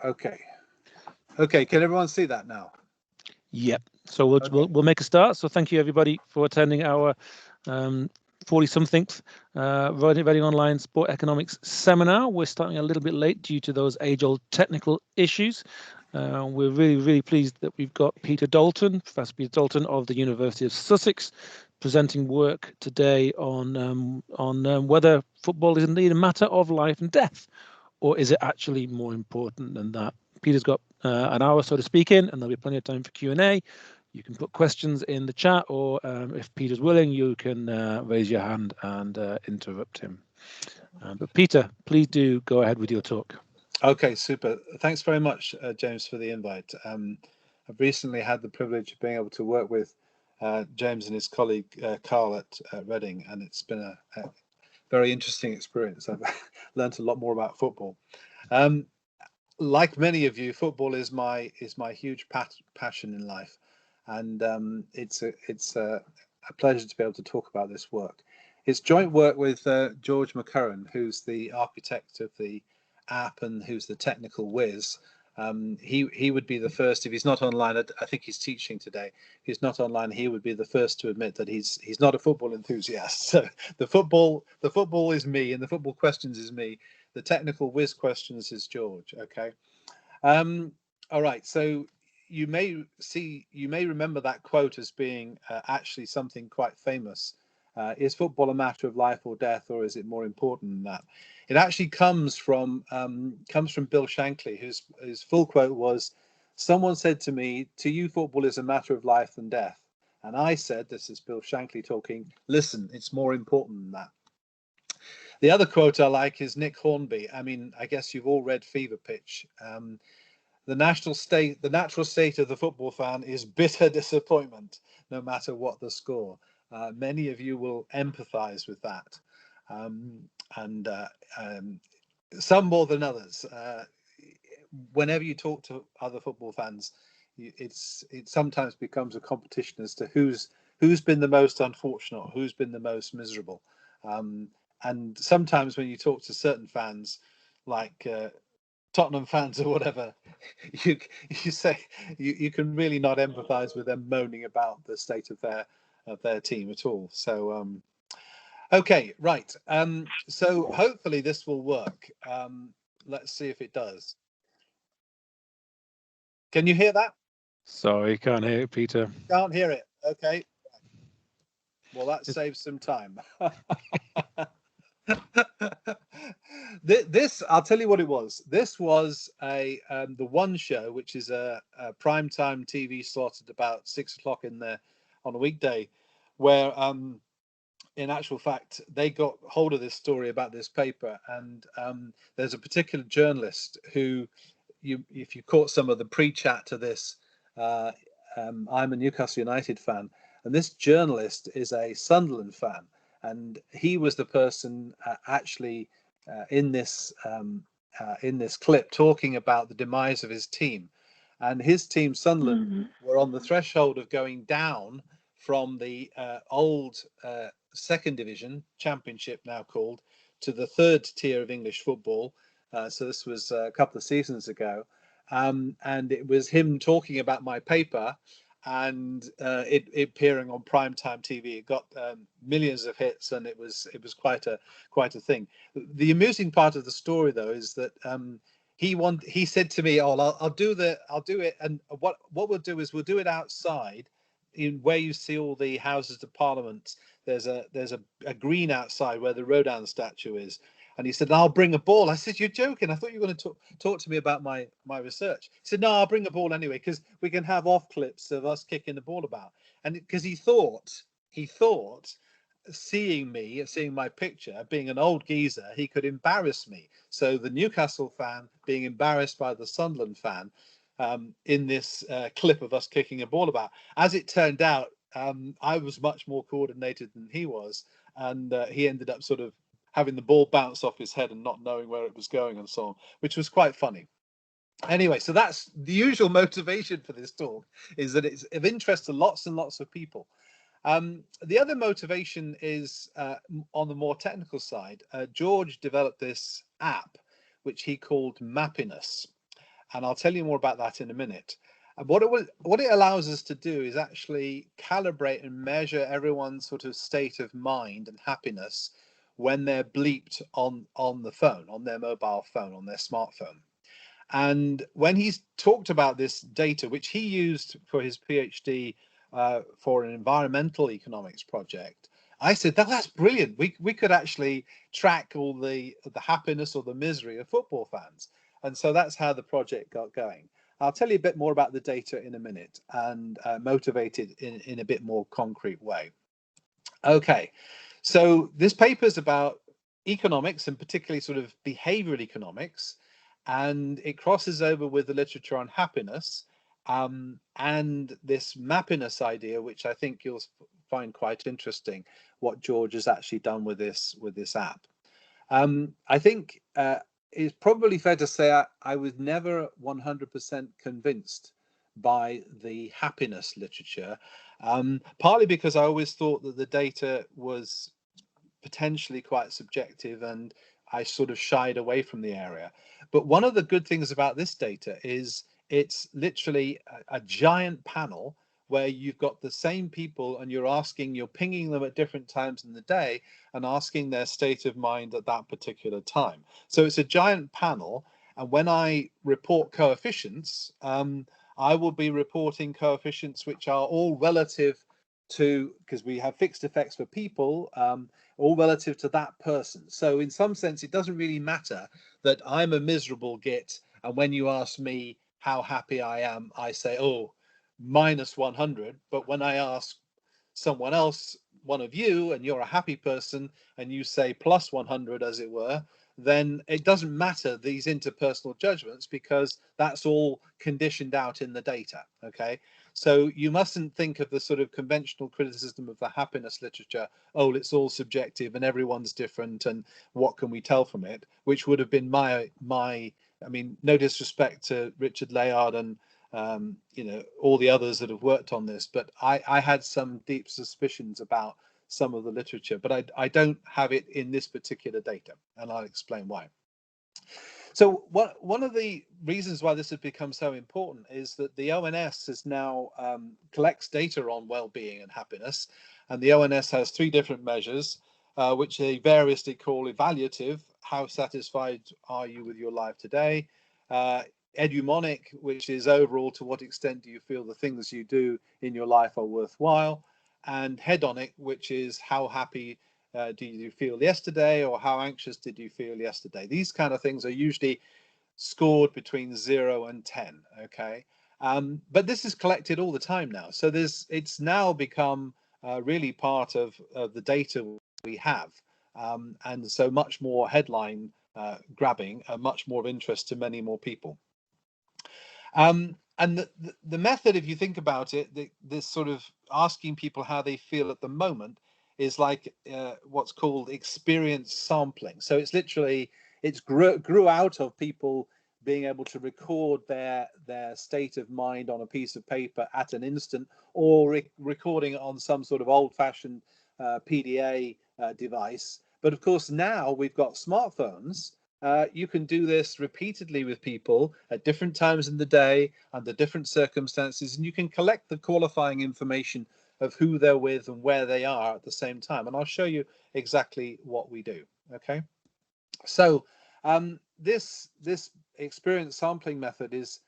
Okay. Okay. Can everyone see that now? Yep. So we'll make a start. So thank you everybody for attending our 40-somethingth Writing Online Sport Economics seminar. We're starting a little bit late due to those age-old technical issues. We're really pleased that we've got Peter Dolton, Professor Peter Dolton of the University of Sussex, presenting work today on whether football is indeed a matter of life and death, or is it actually more important than that? Peter's got an hour, so to speak, and there'll be plenty of time for Q&A. You can put questions in the chat, or if Peter's willing, you can raise your hand and interrupt him. But Peter, please do go ahead with your talk. Okay, super. Thanks very much, James, for the invite. I've recently had the privilege of being able to work with James and his colleague Carl at Reading, and it's been a very interesting experience. I've learned a lot more about football. Like many of you, football is my huge passion in life, and it's a pleasure to be able to talk about this work. It's joint work with George McCurran, who's the architect of the app and who's the technical whiz. He would be the first, if he's not online. I think he's teaching today. If he's not online, he would be the first to admit that he's not a football enthusiast. So the football is me, and the football questions is me. The technical whiz questions is George. Okay. All right. So you may remember that quote as being actually something quite famous. Is football a matter of life or death, or is it more important than that? It actually comes from Bill Shankly, whose full quote was, "Someone said to me, to you, football is a matter of life and death." And I said, this is Bill Shankly talking, "Listen, it's more important than that." The other quote I like is Nick Hornby. I mean, I guess you've all read Fever Pitch. The natural state of the football fan is bitter disappointment, no matter what the score. Many of you will empathize with that, and some more than others. Whenever you talk to other football fans, it sometimes becomes a competition as to who's been the most unfortunate, who's been the most miserable. And sometimes when you talk to certain fans, like Tottenham fans or whatever, you say you can really not empathize with them moaning about the state of their team at all. So okay, right. So hopefully this will work. Let's see if it does. Can you hear that? Sorry, can't hear it, Peter. Can't hear it. Okay. Well, that saves some time. This, I'll tell you what it was. This was the One Show, which is a primetime TV slot at about 6 o'clock on a weekday, where in actual fact they got hold of this story about this paper, and there's a particular journalist who, if you caught some of the pre-chat to this, I'm a Newcastle United fan, and this journalist is a Sunderland fan. And he was the person actually in this clip talking about the demise of his team, and his team Sunderland were on the threshold of going down from the old second division championship, now called, to the third tier of English football. So this was a couple of seasons ago, and it was him talking about my paper. And it appearing on primetime TV, it got millions of hits, and it was quite a thing. The amusing part of the story, though, is that he said to me, "Oh, I'll do it, and what we'll do is we'll do it outside, in where you see all the Houses of Parliament. There's a green outside where the Rodin statue is." And he said, "I'll bring a ball." I said, "You're joking. I thought you were going to talk to me about my research." He said, "No, I'll bring a ball anyway, because we can have off clips of us kicking the ball about." And because he thought, seeing my picture, being an old geezer, he could embarrass me. So the Newcastle fan being embarrassed by the Sunderland fan in this clip of us kicking a ball about. As it turned out, I was much more coordinated than he was, and he ended up sort of having the ball bounce off his head and not knowing where it was going and so on, which was quite funny. Anyway, so that's the usual motivation for this talk, is that it's of interest to lots and lots of people. The other motivation is on the more technical side. George developed this app, which he called Mappiness. and I'll tell you more about that in a minute. And what it allows us to do is actually calibrate and measure everyone's sort of state of mind and happiness when they're bleeped on the phone, on their mobile phone, on their smartphone. And when he's talked about this data, which he used for his PhD for an environmental economics project, I said, that's brilliant. We could actually track all the happiness or the misery of football fans. And so that's how the project got going. I'll tell you a bit more about the data in a minute and motivate it in a bit more concrete way. Okay, so this paper is about economics and particularly sort of behavioral economics, and it crosses over with the literature on happiness and this mappiness idea, which I think you'll find quite interesting, what George has actually done with this app. I think it's probably fair to say I was never 100% convinced by the happiness literature, partly because I always thought that the data was potentially quite subjective and I sort of shied away from the area. But one of the good things about this data is it's literally a giant panel where you've got the same people and you're pinging them at different times in the day and asking their state of mind at that particular time. So it's a giant panel. And when I report coefficients, I will be reporting coefficients which are all relative to, because we have fixed effects for people, all relative to that person. So in some sense, it doesn't really matter that I'm a miserable git. And when you ask me how happy I am, I say, oh, minus 100. But when I ask someone else, one of you, and you're a happy person, and you say plus 100, as it were, then it doesn't matter these interpersonal judgments because that's all conditioned out in the data. Okay. So you mustn't think of the sort of conventional criticism of the happiness literature, oh, it's all subjective and everyone's different and what can we tell from it, which would have been my I mean, no disrespect to Richard Layard and all the others that have worked on this, but I had some deep suspicions about some of the literature, but I don't have it in this particular data, and I'll explain why. So one of the reasons why this has become so important is that the ONS is now collects data on well-being and happiness, and the ONS has 3 different measures, which they variously call evaluative, how satisfied are you with your life today, edumonic, which is overall to what extent do you feel the things you do in your life are worthwhile, and hedonic, which is how happy did you feel yesterday or how anxious did you feel yesterday. These kind of things are usually scored between 0 and 10. Okay, but this is collected all the time now, so it's now become really part of the data we have, and so much more headline grabbing and much more of interest to many more people. And the method, if you think about it, this sort of asking people how they feel at the moment is like what's called experience sampling. So it's literally, grew out of people being able to record their state of mind on a piece of paper at an instant, or recording it on some sort of old-fashioned PDA device. But of course, now we've got smartphones. You can do this repeatedly with people at different times in the day, under different circumstances, and you can collect the qualifying information of who they're with and where they are at the same time. And I'll show you exactly what we do. Okay, so this experience sampling method is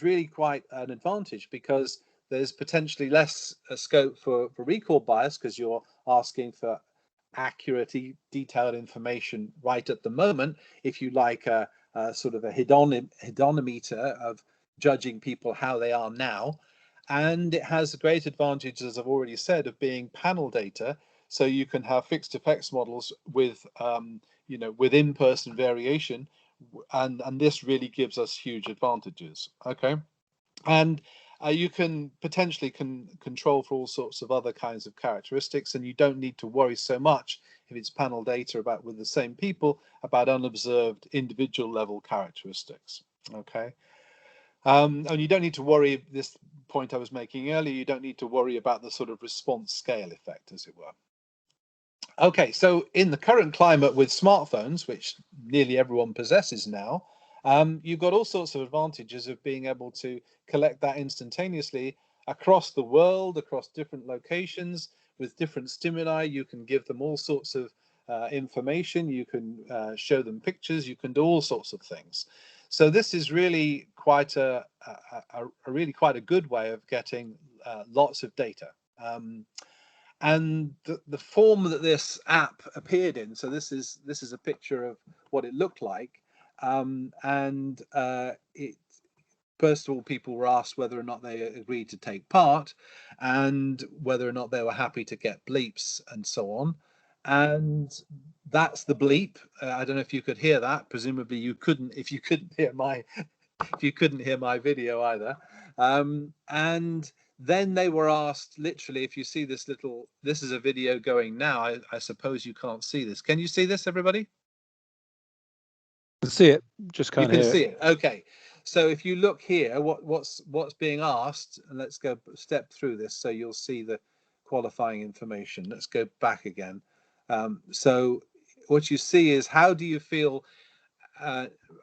really quite an advantage because there's potentially less scope for recall bias because you're asking for accurate, detailed information right at the moment. If you like a sort of a hedonimeter of judging people how they are now, and it has a great advantage, as I've already said, of being panel data. So you can have fixed effects models with with in-person variation, and this really gives us huge advantages. Okay, and you can potentially control for all sorts of other kinds of characteristics, and you don't need to worry so much if it's panel data about with the same people about unobserved individual level characteristics. Okay, and you don't need to worry, this point I was making earlier, you don't need to worry about the sort of response scale effect, as it were. Okay, so in the current climate with smartphones, which nearly everyone possesses now, You've got all sorts of advantages of being able to collect that instantaneously across the world, across different locations, with different stimuli. You can give them all sorts of information. You can show them pictures. You can do all sorts of things. So this is really quite a really quite a good way of getting lots of data. And the form that this app appeared in, so this is a picture of what it looked like, and it, first of all, people were asked whether or not they agreed to take part, and whether or not they were happy to get bleeps and so on. And that's the bleep. I don't know if you could hear that. Presumably you couldn't if you couldn't hear my if you couldn't hear my video either. And then they were asked, literally, if you see this little, this is a video going now. I suppose you can't see this. Can you see this, everybody? I can see it, just can't hear it. You can see it. Okay. So if you look here, what's being asked, and let's go step through this so you'll see the qualifying information. Let's go back again. So what you see is, how do you feel?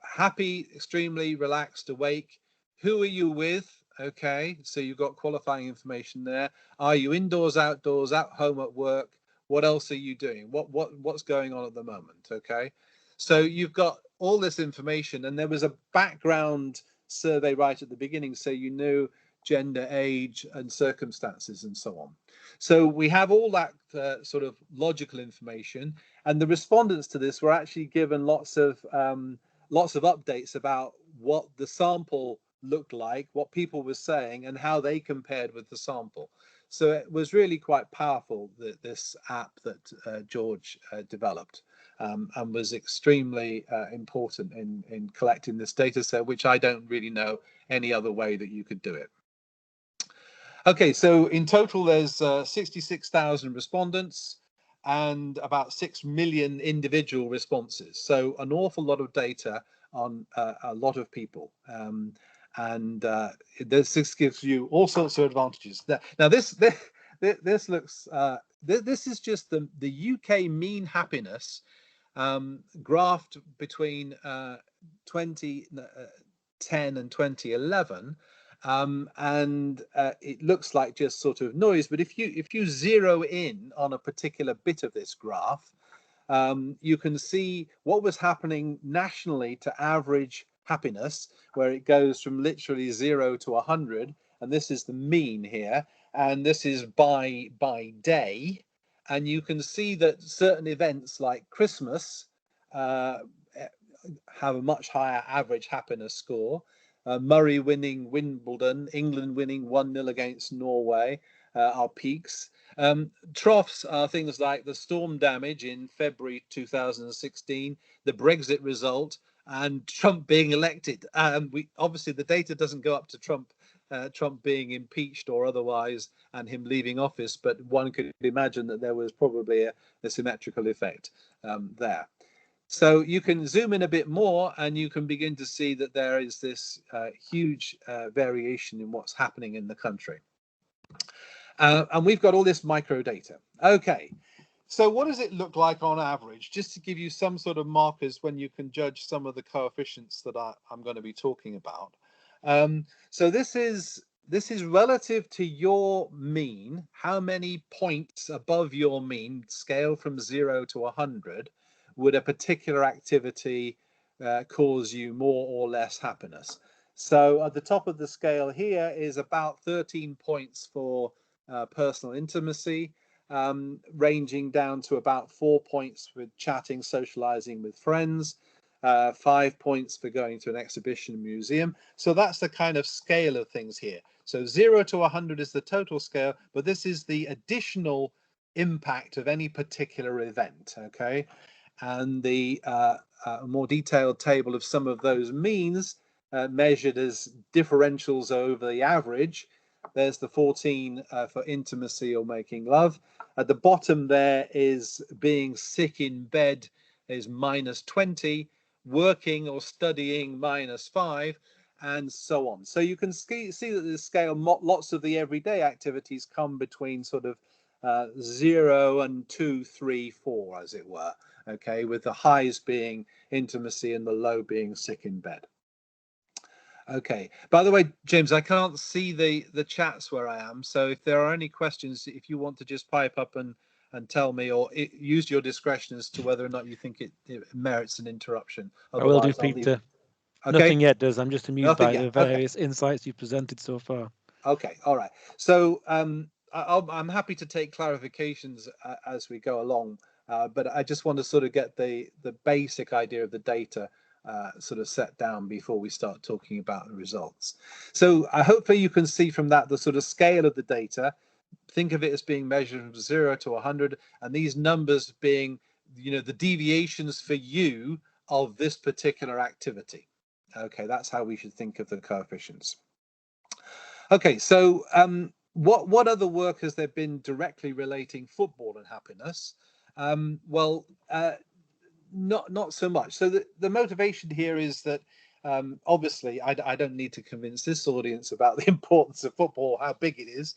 Happy, extremely relaxed, awake. Who are you with? Okay, so you've got qualifying information there. Are you indoors, outdoors, at home, at work? What else are you doing? What's going on at the moment? Okay, so you've got all this information, and there was a background survey right at the beginning, so you knew gender, age, and circumstances, and so on. So we have all that sort of logical information, and the respondents to this were actually given lots of updates about what the sample looked like, what people were saying, and how they compared with the sample. So it was really quite powerful, that this app that George developed, and was extremely important in collecting this data set, which I don't really know any other way that you could do it. Okay, so in total there's 66,000 respondents and about 6 million individual responses. So an awful lot of data on a lot of people. And this gives you all sorts of advantages. Now this looks, this is just the UK mean happiness graphed between 2010 and 2011. And it looks like just sort of noise, but if you zero in on a particular bit of this graph, you can see what was happening nationally to average happiness, where it goes from literally 0 to 100, and this is the mean here, and this is by day, and you can see that certain events like Christmas have a much higher average happiness score. Murray winning Wimbledon, England winning 1-0 against Norway are peaks. Troughs are things like the storm damage in February 2016, the Brexit result, and Trump being elected. Obviously the data doesn't go up to Trump being impeached or otherwise, and him leaving office, but one could imagine that there was probably a symmetrical effect there. So you can zoom in a bit more, and you can begin to see that there is this huge variation in what's happening in the country. And we've got all this micro data. Okay, so what does it look like on average? Just to give you some sort of markers when you can judge some of the coefficients that I'm going to be talking about. So this is relative to your mean, how many points above your mean, scale from 0 to 100, would a particular activity cause you more or less happiness. So at the top of the scale here is about 13 points for personal intimacy, ranging down to about 4 points with chatting, socializing with friends, 5 points for going to an exhibition museum. So that's the kind of scale of things here. So 0 to 100 is the total scale, but this is the additional impact of any particular event, okay? And the more detailed table of some of those means measured as differentials over the average. There's the 14 for intimacy or making love. At the bottom there is being sick in bed is -20, working or studying -5, and so on. So you can see that the scale, lots of the everyday activities come between sort of 0 and 2, 3, 4, as it were. okay, with the highs being intimacy and the low being sick in bed. Okay. By the way, James, I can't see the chats where I am. So if there are any questions, if you want to just pipe up and tell me, or use your discretion as to whether or not you think it merits an interruption. I will do, Otherwise, I'll leave Peter. it. Okay. Nothing yet does. I'm just amused Nothing by yet. the various insights you presented so far. Okay. All right. So I'm happy to take clarifications as we go along, but I just want to sort of get the basic idea of the data sort of set down before we start talking about the results. So hopefully you can see from that the sort of scale of the data. Think of it as being measured from 0 to 100, and these numbers being, the deviations for you of this particular activity. Okay, that's how we should think of the coefficients. Okay, so what other work has there been directly relating football and happiness? Well, not so much. So the motivation here is that obviously I don't need to convince this audience about the importance of football, how big it is,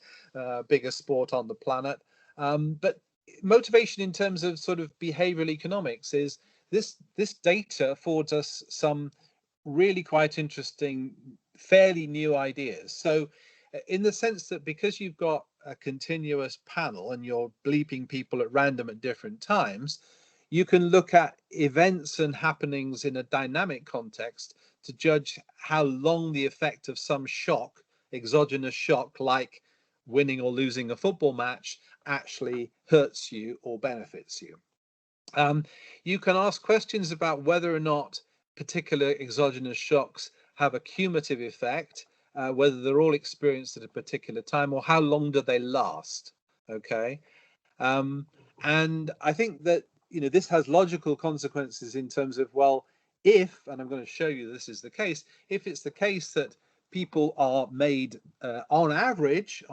biggest sport on the planet. But motivation in terms of sort of behavioral economics is this data affords us some really quite interesting, fairly new ideas. So in the sense that because you've got a continuous panel and you're bleeping people at random at different times, you can look at events and happenings in a dynamic context to judge how long the effect of some shock, exogenous shock, like winning or losing a football match, actually hurts you or benefits you. You can ask questions about whether or not particular exogenous shocks have a cumulative effect, whether they're all experienced at a particular time, or how long do they last. Okay. And I think that this has logical consequences in terms of, well, if, and I'm going to show you this is the case, if it's the case that people are made on average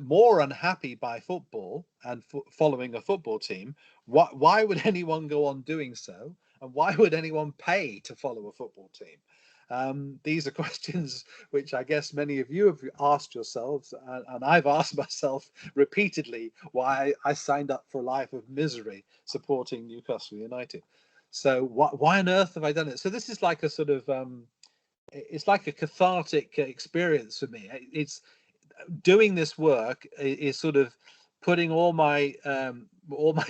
more unhappy by football and following a football team, why would anyone go on doing so, and why would anyone pay to follow a football team? These are questions which I guess many of you have asked yourselves, and I've asked myself repeatedly why I signed up for a life of misery supporting Newcastle United. So why on earth have I done it? So this is like a sort of it's like a cathartic experience for me. It's doing this work is sort of putting all my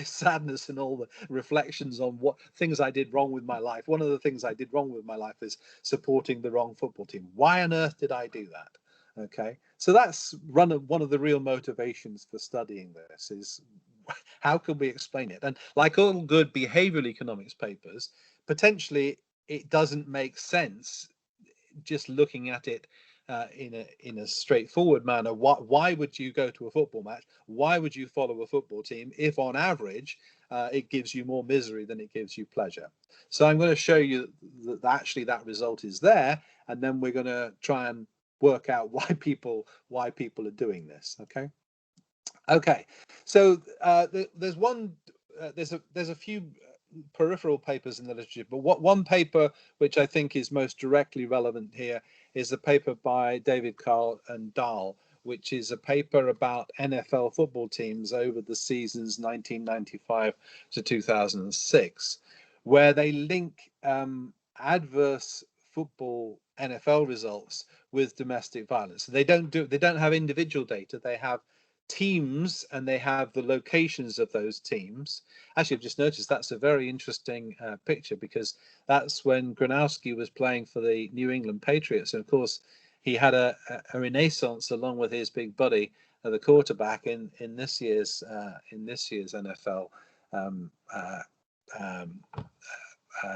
sadness and all the reflections on what things I did wrong with my life. One of the things I did wrong with my life is supporting the wrong football team. Why on earth did I do that? Okay, so that's one of the real motivations for studying this is how can we explain it? And like all good behavioral economics papers, potentially it doesn't make sense just looking at it in a straightforward manner. Why would you go to a football match? Why would you follow a football team if on average it gives you more misery than it gives you pleasure? So I'm going to show you that actually that result is there, and then we're going to try and work out why people are doing this. Okay, so there's a few peripheral papers in the literature, but one paper which I think is most directly relevant here is a paper by David Carl and Dahl, which is a paper about NFL football teams over the seasons 1995 to 2006, where they link adverse football NFL results with domestic violence. They don't have individual data. They have teams and they have the locations of those teams. Actually, I've just noticed that's a very interesting picture, because that's when Gronowski was playing for the New England Patriots, and of course he had a renaissance along with his big buddy, the quarterback in this year's NFL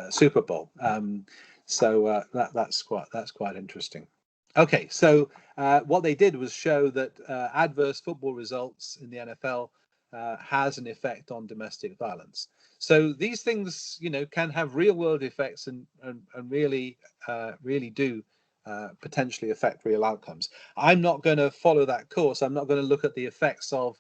Super Bowl. So that's quite interesting. Okay, so what they did was show that adverse football results in the NFL has an effect on domestic violence. So these things, can have real-world effects and really do potentially affect real outcomes. I'm not going to follow that course. I'm not going to look at the effects of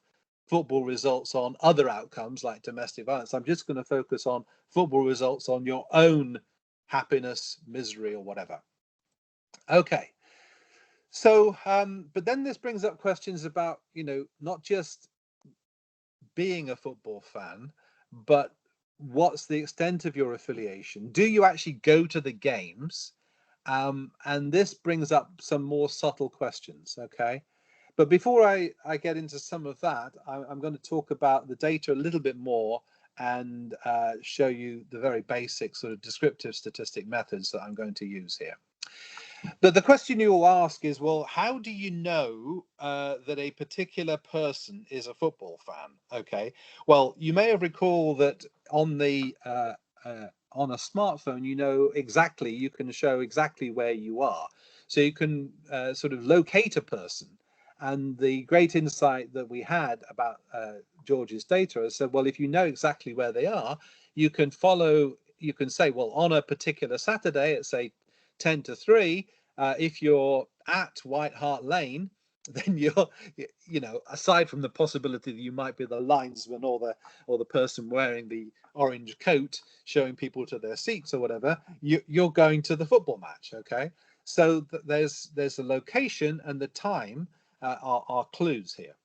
football results on other outcomes like domestic violence. I'm just going to focus on football results on your own happiness, misery, or whatever. Okay. So, but then this brings up questions about, not just being a football fan, but what's the extent of your affiliation? Do you actually go to the games? And this brings up some more subtle questions, okay? But before I get into some of that, I'm going to talk about the data a little bit more and show you the very basic sort of descriptive statistic methods that I'm going to use here. But the question you will ask is, well, how do you know that a particular person is a football fan? Okay, well, you may have recalled that on the on a smartphone, you know exactly, you can show exactly where you are. So you can sort of locate a person. And the great insight that we had about George's data is said, well, if you know exactly where they are, you can follow, you can say, well, on a particular Saturday at say 10 to 3, if you're at White Hart Lane, then you're, you know, aside from the possibility that you might be the linesman or the person wearing the orange coat showing people to their seats or whatever, you're going to the football match. Okay, so there's the location and the time are clues here.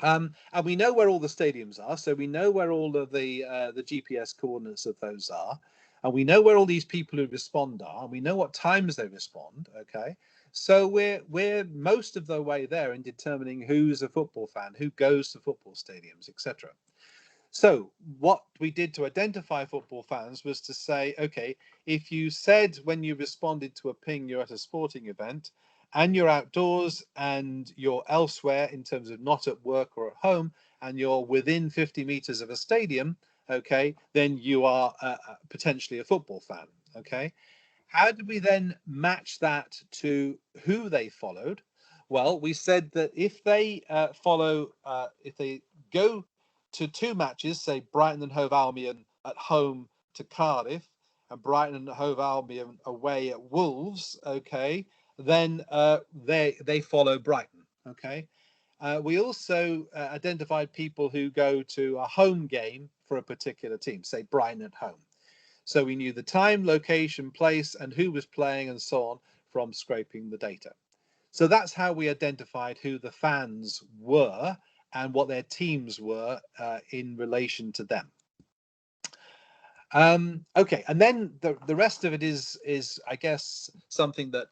And we know where all the stadiums are, so we know where all of the GPS coordinates of those are, and we know where all these people who respond are, and we know what times they respond. Okay, so we're most of the way there in determining who's a football fan, who goes to football stadiums, etc. So what we did to identify football fans was to say, okay, if you said when you responded to a ping you're at a sporting event and you're outdoors and you're elsewhere in terms of not at work or at home and you're within 50 meters of a stadium, okay, then you are potentially a football fan, okay? How did we then match that to who they followed? Well, we said that if they if they go to two matches, say Brighton and Hove Albion at home to Cardiff, and Brighton and Hove Albion away at Wolves, okay, then they follow Brighton, okay. We also identified people who go to a home game for a particular team, say Brighton at home. So we knew the time, location, place, and who was playing and so on from scraping the data. So that's how we identified who the fans were and what their teams were in relation to them. Okay, and then the rest of it is I guess something that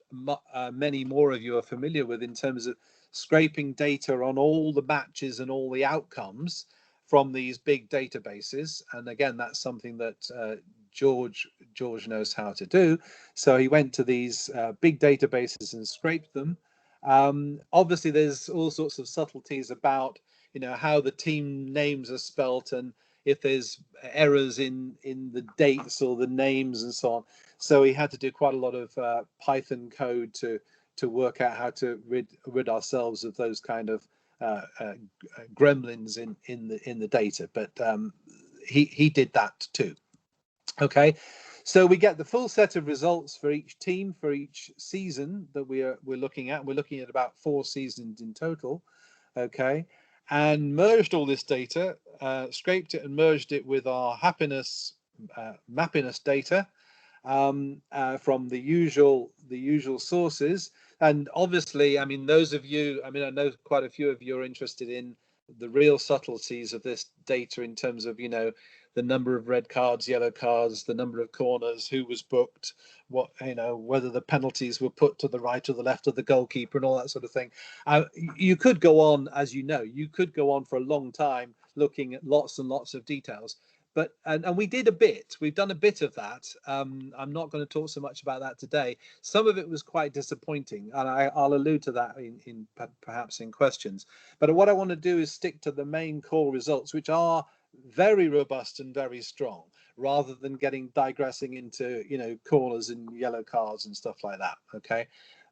many more of you are familiar with in terms of scraping data on all the matches and all the outcomes from these big databases. And again, that's something that George knows how to do. So he went to these big databases and scraped them. Obviously, there's all sorts of subtleties about, you know, how the team names are spelt and if there's errors in the dates or the names and so on. So he had to do quite a lot of Python code to work out how to rid ourselves of those kind of gremlins in the data. But he did that too. Okay, so we get the full set of results for each team for each season that we're looking at. We're looking at about 4 seasons in total. Okay, and merged all this data, scraped it and merged it with our happiness data from the usual sources. And obviously, I mean, those of you, I mean, I know quite a few of you are interested in the real subtleties of this data in terms of, you know, the number of red cards, yellow cards, the number of corners, who was booked, what, you know, whether the penalties were put to the right or the left of the goalkeeper and all that sort of thing. You could go on, as you know, you could go on for a long time looking at lots and lots of details. But and we did a bit. We've done a bit of that. I'm not going to talk so much about that today. Some of it was quite disappointing, and I'll allude to that in perhaps in questions. But what I want to do is stick to the main core results, which are very robust and very strong, rather than digressing into, you know, corners and yellow cards and stuff like that. Okay,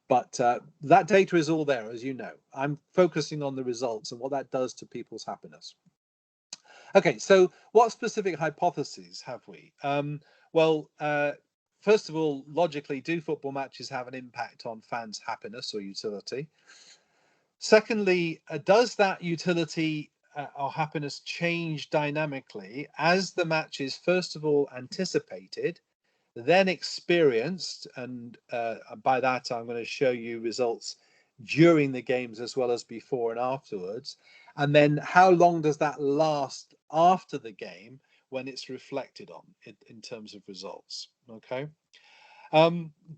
but that data is all there, as you know. I'm focusing on the results and what that does to people's happiness. Okay, so what specific hypotheses have we? Well, first of all, logically, do football matches have an impact on fans' happiness or utility? Secondly, does that utility or happiness change dynamically as the match is first of all anticipated, then experienced, and by that I'm going to show you results during the games as well as before and afterwards. And then how long does that last after the game when it's reflected on in terms of results. Okay.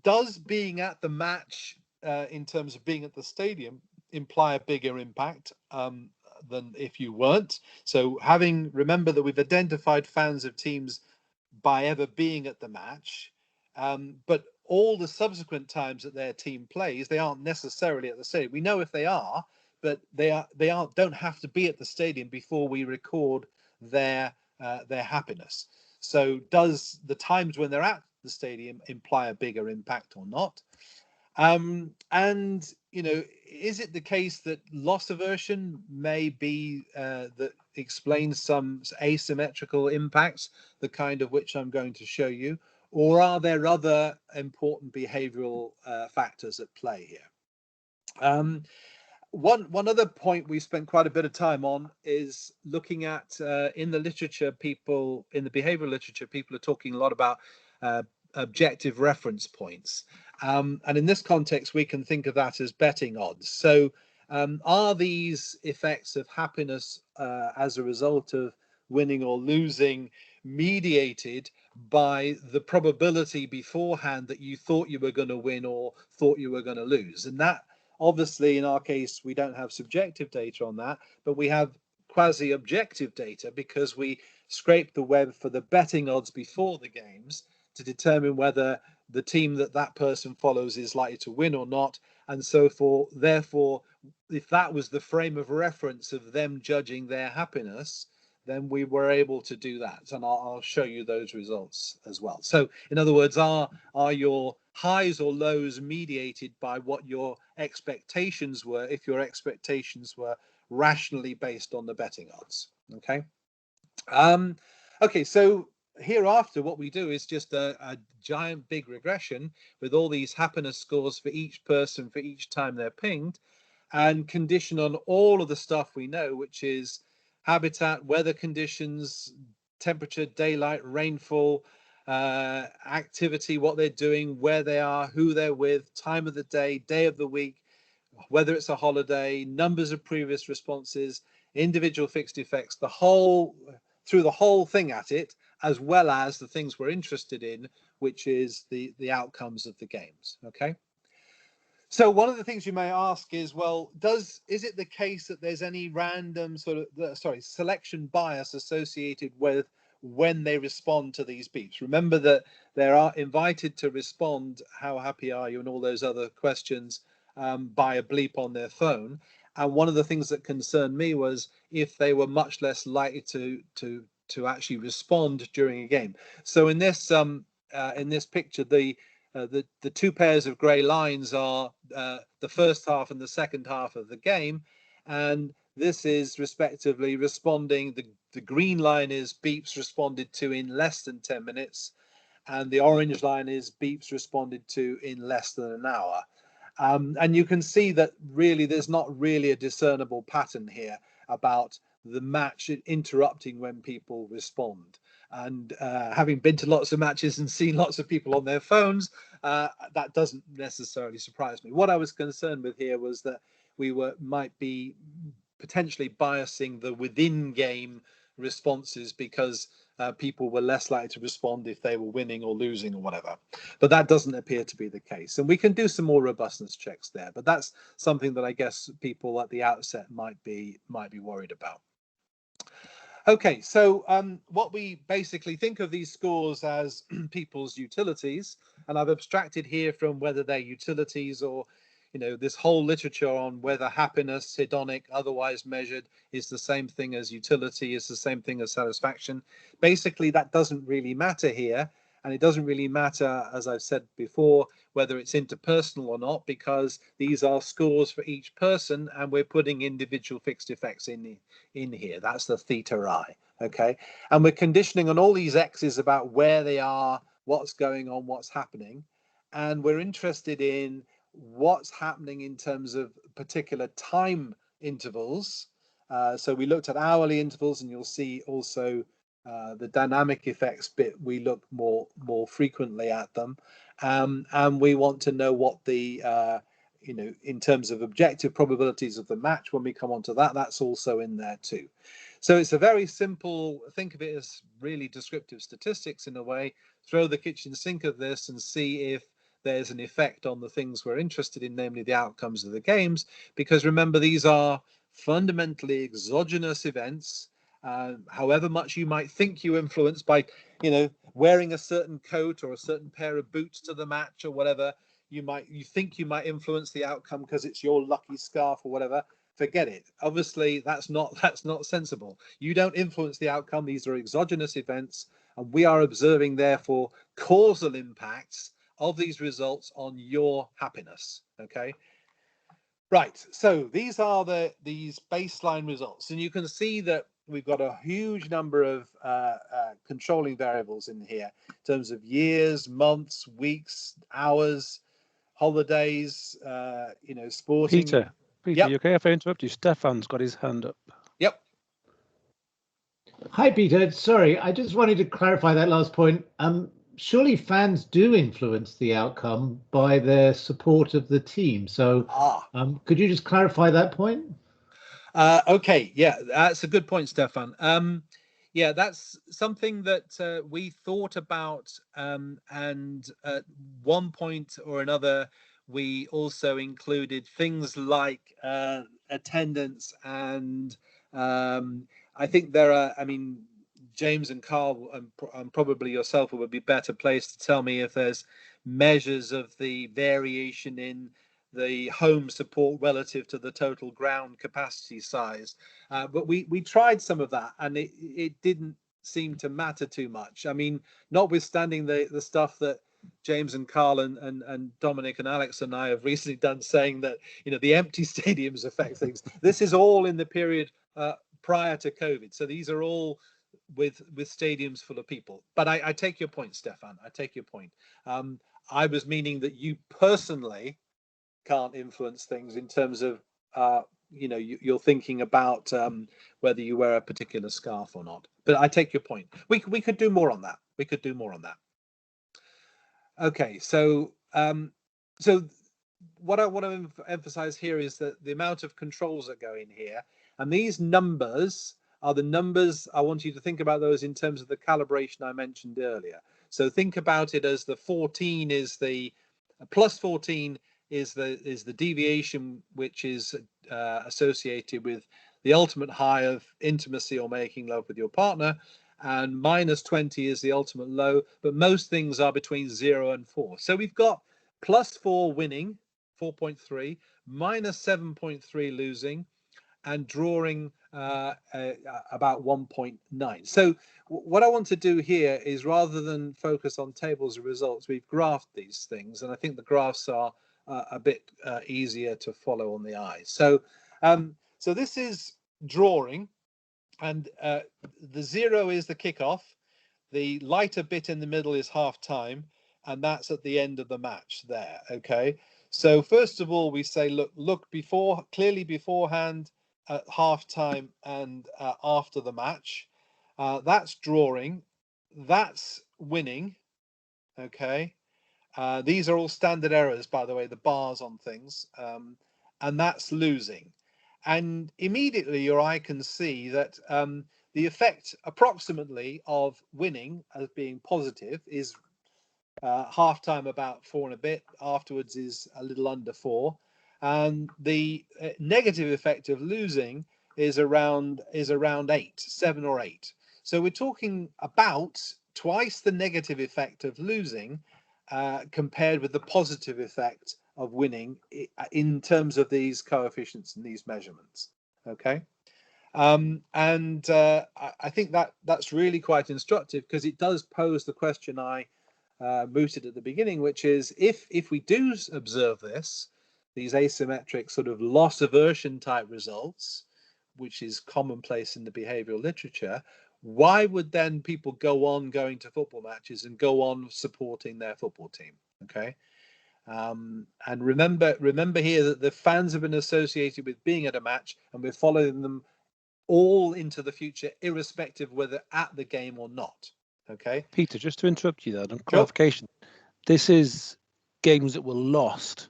Does being at the match, in terms of being at the stadium, imply a bigger impact than if you weren't? So remember that we've identified fans of teams by ever being at the match, but all the subsequent times that their team plays, they aren't necessarily at the stadium. We know if they are, but don't have to be at the stadium before we record their happiness. So does the times when they're at the stadium imply a bigger impact or not? And is it the case that loss aversion may be that explains some asymmetrical impacts, the kind of which I'm going to show you, or are there other important behavioral factors at play here? One other point we spent quite a bit of time on is looking at in the literature, in the behavioral literature, people are talking a lot about objective reference points. And in this context, we can think of that as betting odds. So are these effects of happiness as a result of winning or losing mediated by the probability beforehand that you thought you were going to win or thought you were going to lose? And that, obviously, in our case, we don't have subjective data on that, but we have quasi-objective data because we scrape the web for the betting odds before the games to determine whether the team that person follows is likely to win or not, and so forth. Therefore, if that was the frame of reference of them judging their happiness, then we were able to do that, and I'll show you those results as well. So, in other words, are your highs or lows mediated by what your expectations were, if your expectations were rationally based on the betting odds? Okay. Okay, so hereafter what we do is just a giant big regression with all these happiness scores for each person for each time they're pinged, and condition on all of the stuff we know, which is habitat, weather conditions, temperature, daylight, rainfall, activity, what they're doing, where they are, who they're with, time of the day of the week, whether it's a holiday, numbers of previous responses, individual fixed effects, through the whole thing at it, as well as the things we're interested in, which is the outcomes of the games. Okay. So one of the things you may ask is, well, is it the case that there's any random selection bias associated with when they respond to these beeps? Remember that they are invited to respond, how happy are you, and all those other questions by a bleep on their phone. And one of the things that concerned me was if they were much less likely to actually respond during a game. So in this picture, the two pairs of grey lines are the first half and the second half of the game, and this is respectively responding. The green line is beeps responded to in less than 10 minutes, and the orange line is beeps responded to in less than an hour. And you can see that really there's not really a discernible pattern here about the match interrupting when people respond. And having been to lots of matches and seen lots of people on their phones, that doesn't necessarily surprise me. What I was concerned with here was that we might be potentially biasing the within game responses because people were less likely to respond if they were winning or losing or whatever. But that doesn't appear to be the case. And we can do some more robustness checks there, but that's something that I guess people at the outset might be worried about. Okay, so what we basically think of these scores as people's utilities, and I've abstracted here from whether they're utilities or this whole literature on whether happiness, hedonic, otherwise measured, is the same thing as utility, is the same thing as satisfaction. Basically, that doesn't really matter here. And it doesn't really matter, as I've said before, whether it's interpersonal or not, because these are scores for each person, and we're putting individual fixed effects in here. That's the theta I, okay? And we're conditioning on all these x's about where they are, what's going on, what's happening. And we're interested in what's happening in terms of particular time intervals. So we looked at hourly intervals, and you'll see also the dynamic effects bit, we look more frequently at them, and we want to know what the in terms of objective probabilities of the match. When we come on to that, that's also in there too. So it's a very simple, think of it as really descriptive statistics in a way. Throw the kitchen sink at this and see if there's an effect on the things we're interested in, namely the outcomes of the games. Because remember, these are fundamentally exogenous events. However much you might think you influence by, wearing a certain coat or a certain pair of boots to the match or whatever, you think you might influence the outcome because it's your lucky scarf or whatever. Forget it. Obviously, that's not sensible. You don't influence the outcome. These are exogenous events, and we are observing, therefore, causal impacts of these results on your happiness. Okay. Right. So these are these baseline results, and you can see that we've got a huge number of controlling variables in here in terms of years, months, weeks, hours, holidays, sporting. Peter, Yep. you okay if I interrupt you? Stefan's got his hand up. Yep. Hi, Peter. Sorry, I just wanted to clarify that last point. Surely fans do influence the outcome by their support of the team. So could you just clarify that point? Okay, yeah, that's a good point, Stefan. Yeah, that's something that we thought about, and at one point or another, we also included things like attendance, and I think James and Carl, and probably yourself would be better placed to tell me if there's measures of the variation in the home support relative to the total ground capacity size. But we tried some of that, and it didn't seem to matter too much. I mean, notwithstanding the stuff that James and Carl and Dominic and Alex and I have recently done, saying that the empty stadiums affect things. This is all in the period prior to COVID, so these are all with stadiums full of people. But I take your point, Stefan. I take your point. I was meaning that you personally can't influence things in terms of you're thinking about whether you wear a particular scarf or not. But I take your point. We could do more on that. Okay, so what I want to emphasize here is that the amount of controls that go in here, and these numbers are the numbers. I want you to think about those in terms of the calibration I mentioned earlier. So think about it as the 14 is the plus 14 is the deviation which is associated with the ultimate high of intimacy or making love with your partner, and minus 20 is the ultimate low, but most things are between 0 and 4. So we've got plus 4 winning, 4.3, minus 7.3 losing, and drawing about 1.9. So what I want to do here is, rather than focus on tables of results, we've graphed these things, and I think the graphs are a bit easier to follow on the eye. So so this is drawing, and the 0 is the kickoff. The lighter bit in the middle is half time, and that's at the end of the match there. Okay, so first of all we say look clearly beforehand, at half time, and after the match. That's drawing, that's winning. Okay, these are all standard errors, by the way, the bars on things, and that's losing. And immediately your eye can see that the effect approximately of winning as being positive is half time about 4 and a bit, afterwards is a little under 4, and the negative effect of losing is around 8, 7 or 8. So we're talking about twice the negative effect of losing compared with the positive effect of winning in terms of these coefficients and these measurements. Okay, and I think that's really quite instructive, because it does pose the question I mooted at the beginning, which is, if we do observe these asymmetric sort of loss aversion type results, which is commonplace in the behavioral literature, why would then people go on going to football matches and go on supporting their football team? Okay, and remember here that the fans have been associated with being at a match, and we're following them all into the future, irrespective whether at the game or not. Okay, Peter, just to interrupt you there, on clarification, this is games that were lost.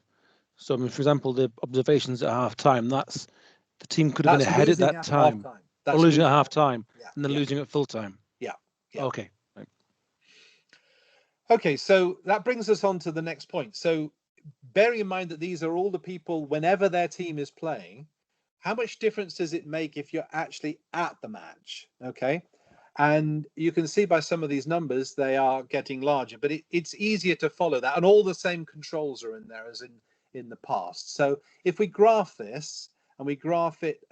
So, I mean, for example, the observations at half time, that's the team could have been ahead at that time. Or losing at half time, and then yeah. losing at full time. Yeah. Okay. Right. Okay, so that brings us on to the next point. So bearing in mind that these are all the people, whenever their team is playing, how much difference does it make if you're actually at the match? Okay. And you can see by some of these numbers, they are getting larger, but it's easier to follow that. And all the same controls are in there as in the past. So if we graph this and we graph it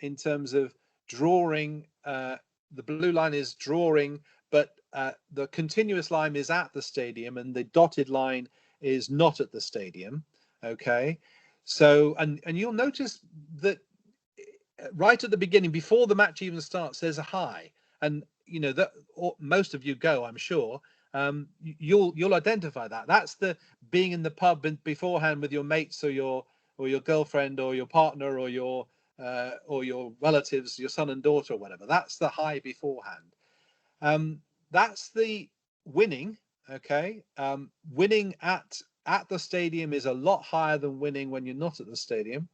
in terms of drawing, the blue line is drawing, but the continuous line is at the stadium and the dotted line is not at the stadium. Okay. So, and you'll notice that right at the beginning, before the match even starts, there's a high. And you know that most of you go, I'm sure. You'll identify that. That's the being in the pub beforehand with your mates or your girlfriend or your partner or your relatives, your son and daughter or whatever. That's the high beforehand. That's the winning. Okay, winning at the stadium is a lot higher than winning when you're not at the stadium.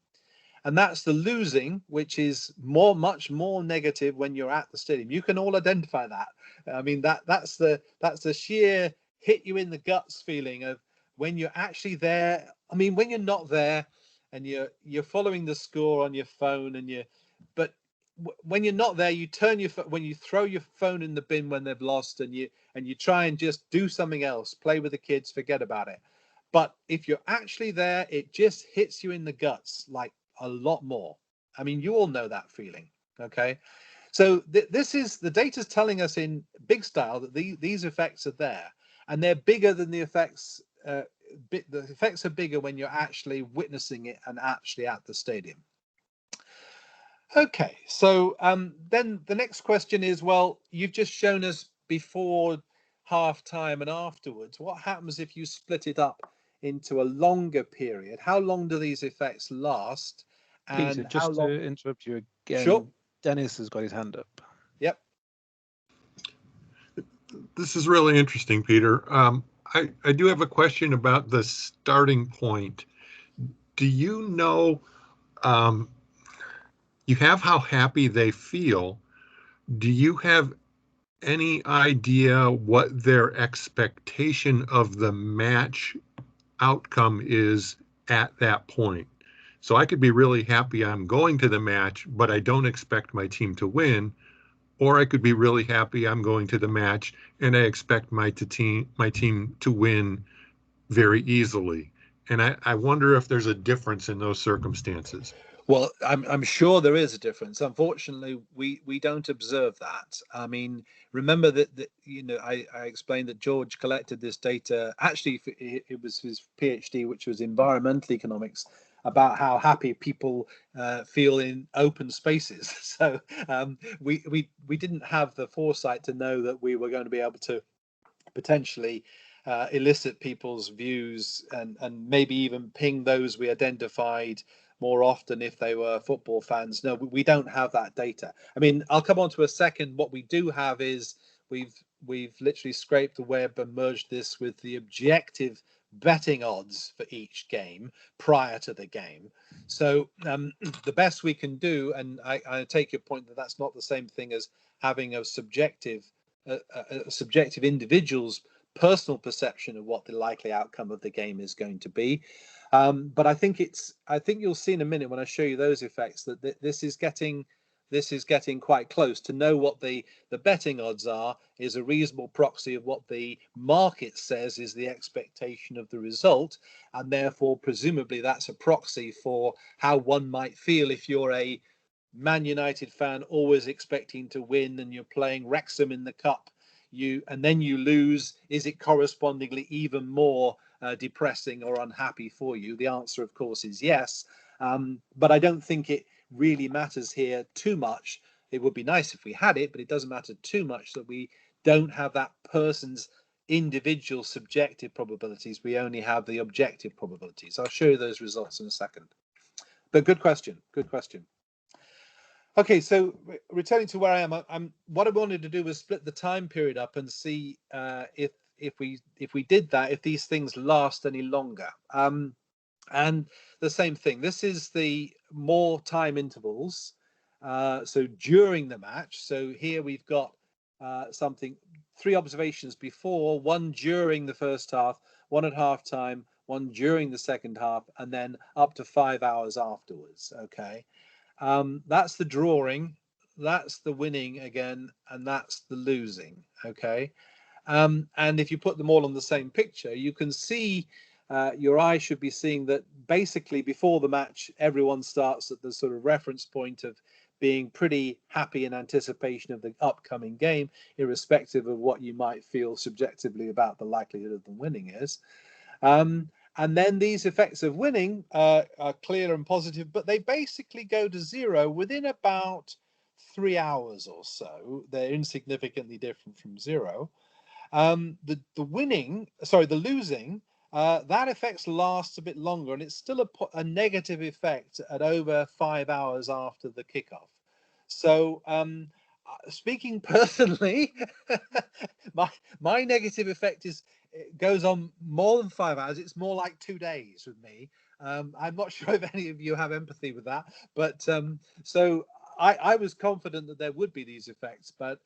And that's the losing, which is much more negative when you're at the stadium. You can all identify that. I mean, that's the sheer hit you in the guts feeling of when you're actually there. I mean, when you're not there and you're following the score on your phone but when you're not there, you when you throw your phone in the bin when they've lost and you try and just do something else, play with the kids, forget about it. But if you're actually there, it just hits you in the guts like a lot more. I mean, you all know that feeling. Okay, so this is the data's telling us in big style that these effects are there, and they're bigger than the effects. The effects are bigger when you're actually witnessing it and actually at the stadium. Okay, so then the next question is, well, you've just shown us before half time and afterwards. What happens if you split it up into a longer period? How long do these effects last? And Peter, just to interrupt you again, sure. Dennis has got his hand up. Yep. This is really interesting, Peter. I do have a question about the starting point. Do you know, you have how happy they feel. Do you have any idea what their expectation of the match outcome is at that point? So I could be really happy I'm going to the match, but I don't expect my team to win. Or I could be really happy I'm going to the match and I expect my team to win very easily. And I wonder if there's a difference in those circumstances. Well, I'm sure there is a difference. Unfortunately, we don't observe that. I mean, remember that you know I explained that George collected this data. Actually, it was his PhD, which was environmental economics, about how happy people feel in open spaces. So we didn't have the foresight to know that we were going to be able to potentially elicit people's views and maybe even ping those we identified more often if they were football fans. No, we don't have that data. I mean, I'll come on to a second. What we do have is we've literally scraped the web and merged this with the objective betting odds for each game prior to the game. So the best we can do, and I take your point that that's not the same thing as having a subjective individual's personal perception of what the likely outcome of the game is going to be. But I think you'll see in a minute when I show you those effects that this is getting quite close. To know what the betting odds are is a reasonable proxy of what the market says is the expectation of the result, and therefore presumably that's a proxy for how one might feel if you're a Man United fan always expecting to win and you're playing Wrexham in the cup, and then you lose. Is it correspondingly even more depressing or unhappy for you? The answer, of course, is yes. But I don't think it really matters here too much. It would be nice if we had it, but it doesn't matter too much that we don't have that person's individual subjective probabilities. We only have the objective probabilities. I'll show you those results in a second. But good question. Good question. Okay, so returning to where I am, what I wanted to do was split the time period up and see if we did that, if these things last any longer. And the same thing. This is the more time intervals, so during the match. So here we've got three observations before, one during the first half, one at half time, one during the second half, and then up to 5 hours afterwards. Okay, that's the drawing, that's the winning again, and that's the losing. Okay, and if you put them all on the same picture, you can see, your eye should be seeing that basically before the match, everyone starts at the sort of reference point of being pretty happy in anticipation of the upcoming game, irrespective of what you might feel subjectively about the likelihood of them winning is. And then these effects of winning are clear and positive, but they basically go to zero within about 3 hours or so. They're insignificantly different from zero. The losing, that effect lasts a bit longer, and it's still a negative effect at over 5 hours after the kickoff. So speaking personally, my negative effect goes on more than 5 hours. It's more like 2 days with me. I'm not sure if any of you have empathy with that, but so I was confident that there would be these effects, but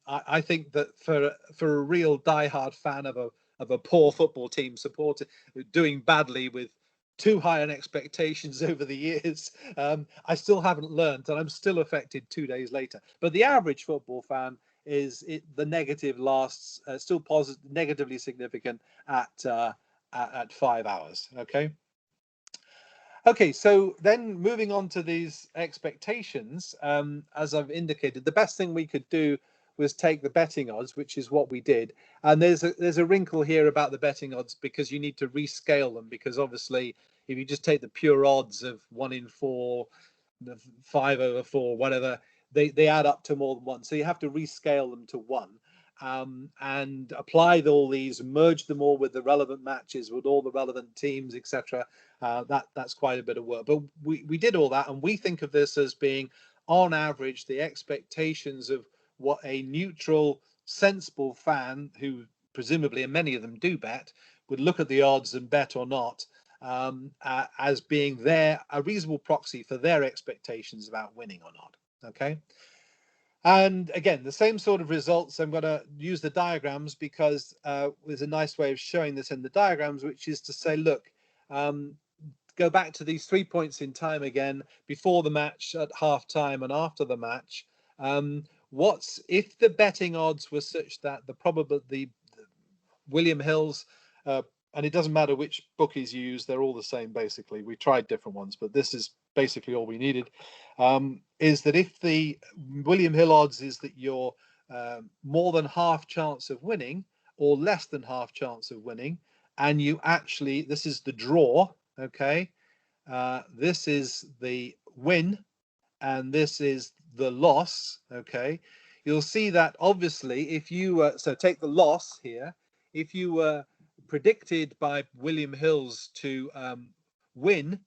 I think that for a real diehard fan of a poor football team doing badly with too high an expectations over the years, I still haven't learned, and I'm still affected 2 days later. But the average football fan the negative lasts still positive, negatively significant at 5 hours. Okay, so then moving on to these expectations, as I've indicated, the best thing we could do was take the betting odds, which is what we did. And there's a wrinkle here about the betting odds, because you need to rescale them, because obviously if you just take the pure odds of 1 in 4, 5 over 4, whatever, they add up to more than 1. So you have to rescale them to 1. And apply all these, merge them all with the relevant matches, with all the relevant teams, etc. That's quite a bit of work, but we did all that, and we think of this as being, on average, the expectations of what a neutral, sensible fan, who presumably, and many of them do bet, would look at the odds and bet or not, as being a reasonable proxy for their expectations about winning or not. Okay. And again, the same sort of results. I'm going to use the diagrams because there's a nice way of showing this in the diagrams, which is to say, look, go back to these 3 points in time again, before the match, at half time, and after the match. If the betting odds were such that the William Hill's, and it doesn't matter which bookies you use, they're all the same basically. We tried different ones, but this is basically all we needed. Is that if the William Hill odds is that you're more than half chance of winning or less than half chance of winning, and this is the draw, okay? This is the win, and this is the loss, okay? You'll see that obviously if you so take the loss here, if you were predicted by William Hills to win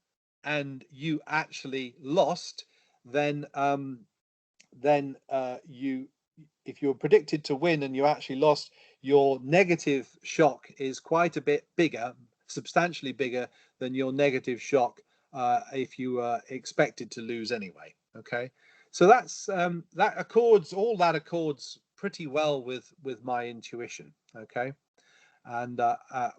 and you actually lost, then if you're predicted to win and you actually lost, your negative shock is quite a bit bigger, substantially bigger than your negative shock if you were expected to lose anyway. Okay, so that's that accords pretty well with my intuition. Okay. And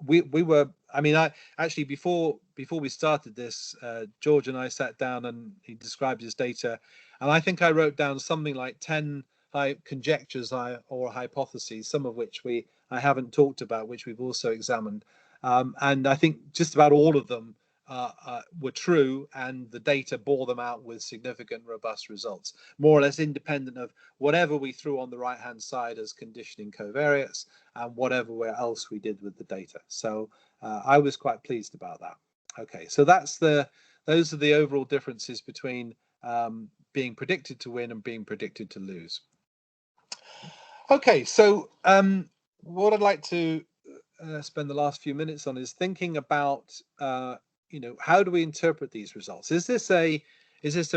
we were, I actually, before we started this, George and I sat down and he described his data, and I think I wrote down something like 10 conjectures or hypotheses, some of which I haven't talked about, which we've also examined, and I think just about all of them were true, and the data bore them out with significant, robust results, more or less independent of whatever we threw on the right-hand side as conditioning covariates and whatever else we did with the data. So I was quite pleased about that. Okay, so those are the overall differences between being predicted to win and being predicted to lose. Okay, so what I'd like to spend the last few minutes on is thinking about how do we interpret these results? Is this a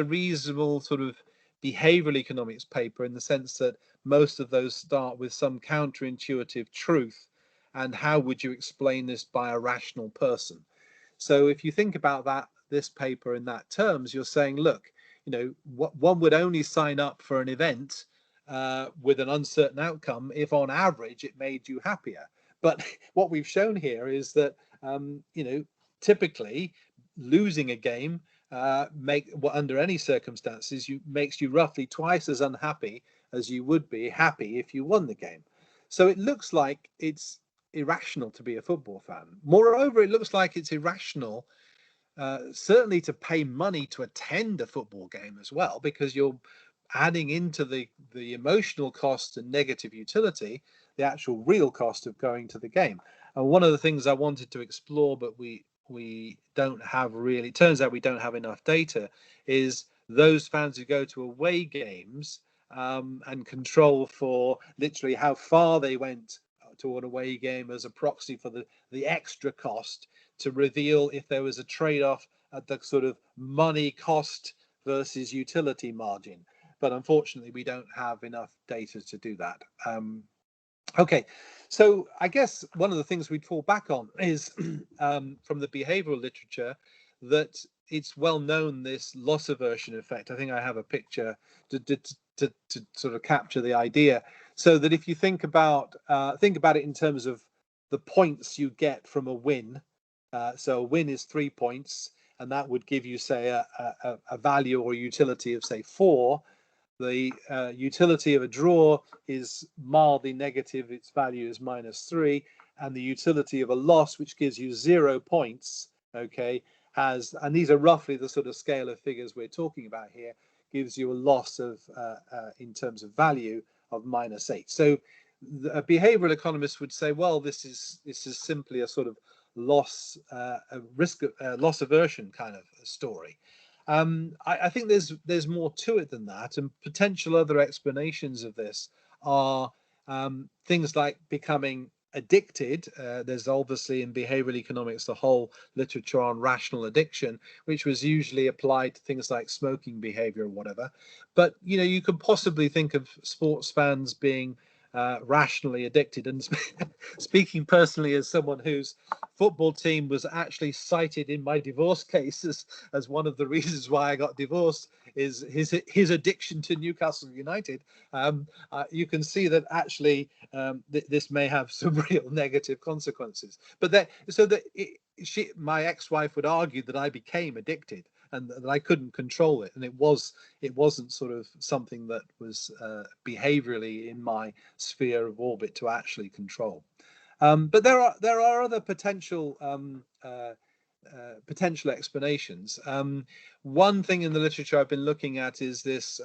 reasonable sort of behavioral economics paper, in the sense that most of those start with some counterintuitive truth, and how would you explain this by a rational person? So if you think about this paper in that terms, you're saying, look, one would only sign up for an event with an uncertain outcome if on average it made you happier. But what we've shown here is that typically losing a game under any circumstances makes you roughly twice as unhappy as you would be happy if you won the game. So it looks like it's irrational to be a football fan. Moreover, it looks like it's irrational certainly to pay money to attend a football game as well, because you're adding into the emotional cost and negative utility the actual real cost of going to the game. And one of the things I wanted to explore, but we don't have really, it turns out we don't have enough data, is those fans who go to away games and control for literally how far they went to an away game as a proxy for the extra cost, to reveal if there was a trade-off at the sort of money cost versus utility margin. But unfortunately, we don't have enough data to do that. Okay, so I guess one of the things we'd fall back on is from the behavioral literature that it's well known, this loss aversion effect. I think I have a picture to sort of capture the idea. So that if you think about it in terms of the points you get from a win, so a win is 3 points, and that would give you, say, a value or utility of, say, 4. The utility of a draw is mildly negative, its value is -3, and the utility of a loss, which gives you 0 points, okay, and these are roughly the sort of scale of figures we're talking about here, gives you a loss of in terms of value of -8. So a behavioral economist would say, well, this is simply a sort of loss aversion kind of story. I think there's more to it than that, and potential other explanations of this are things like becoming addicted. There's obviously in behavioral economics the whole literature on rational addiction, which was usually applied to things like smoking behavior or whatever. But you could possibly think of sports fans being rationally addicted. And speaking personally as someone whose football team was actually cited in my divorce case as one of the reasons why I got divorced, is his addiction to Newcastle United. You can see that actually this may have some real negative consequences. But my ex-wife would argue that I became addicted and that I couldn't control it, and it wasn't sort of something that was behaviorally in my sphere of orbit to actually control. But there are other potential explanations. One thing in the literature I've been looking at is this.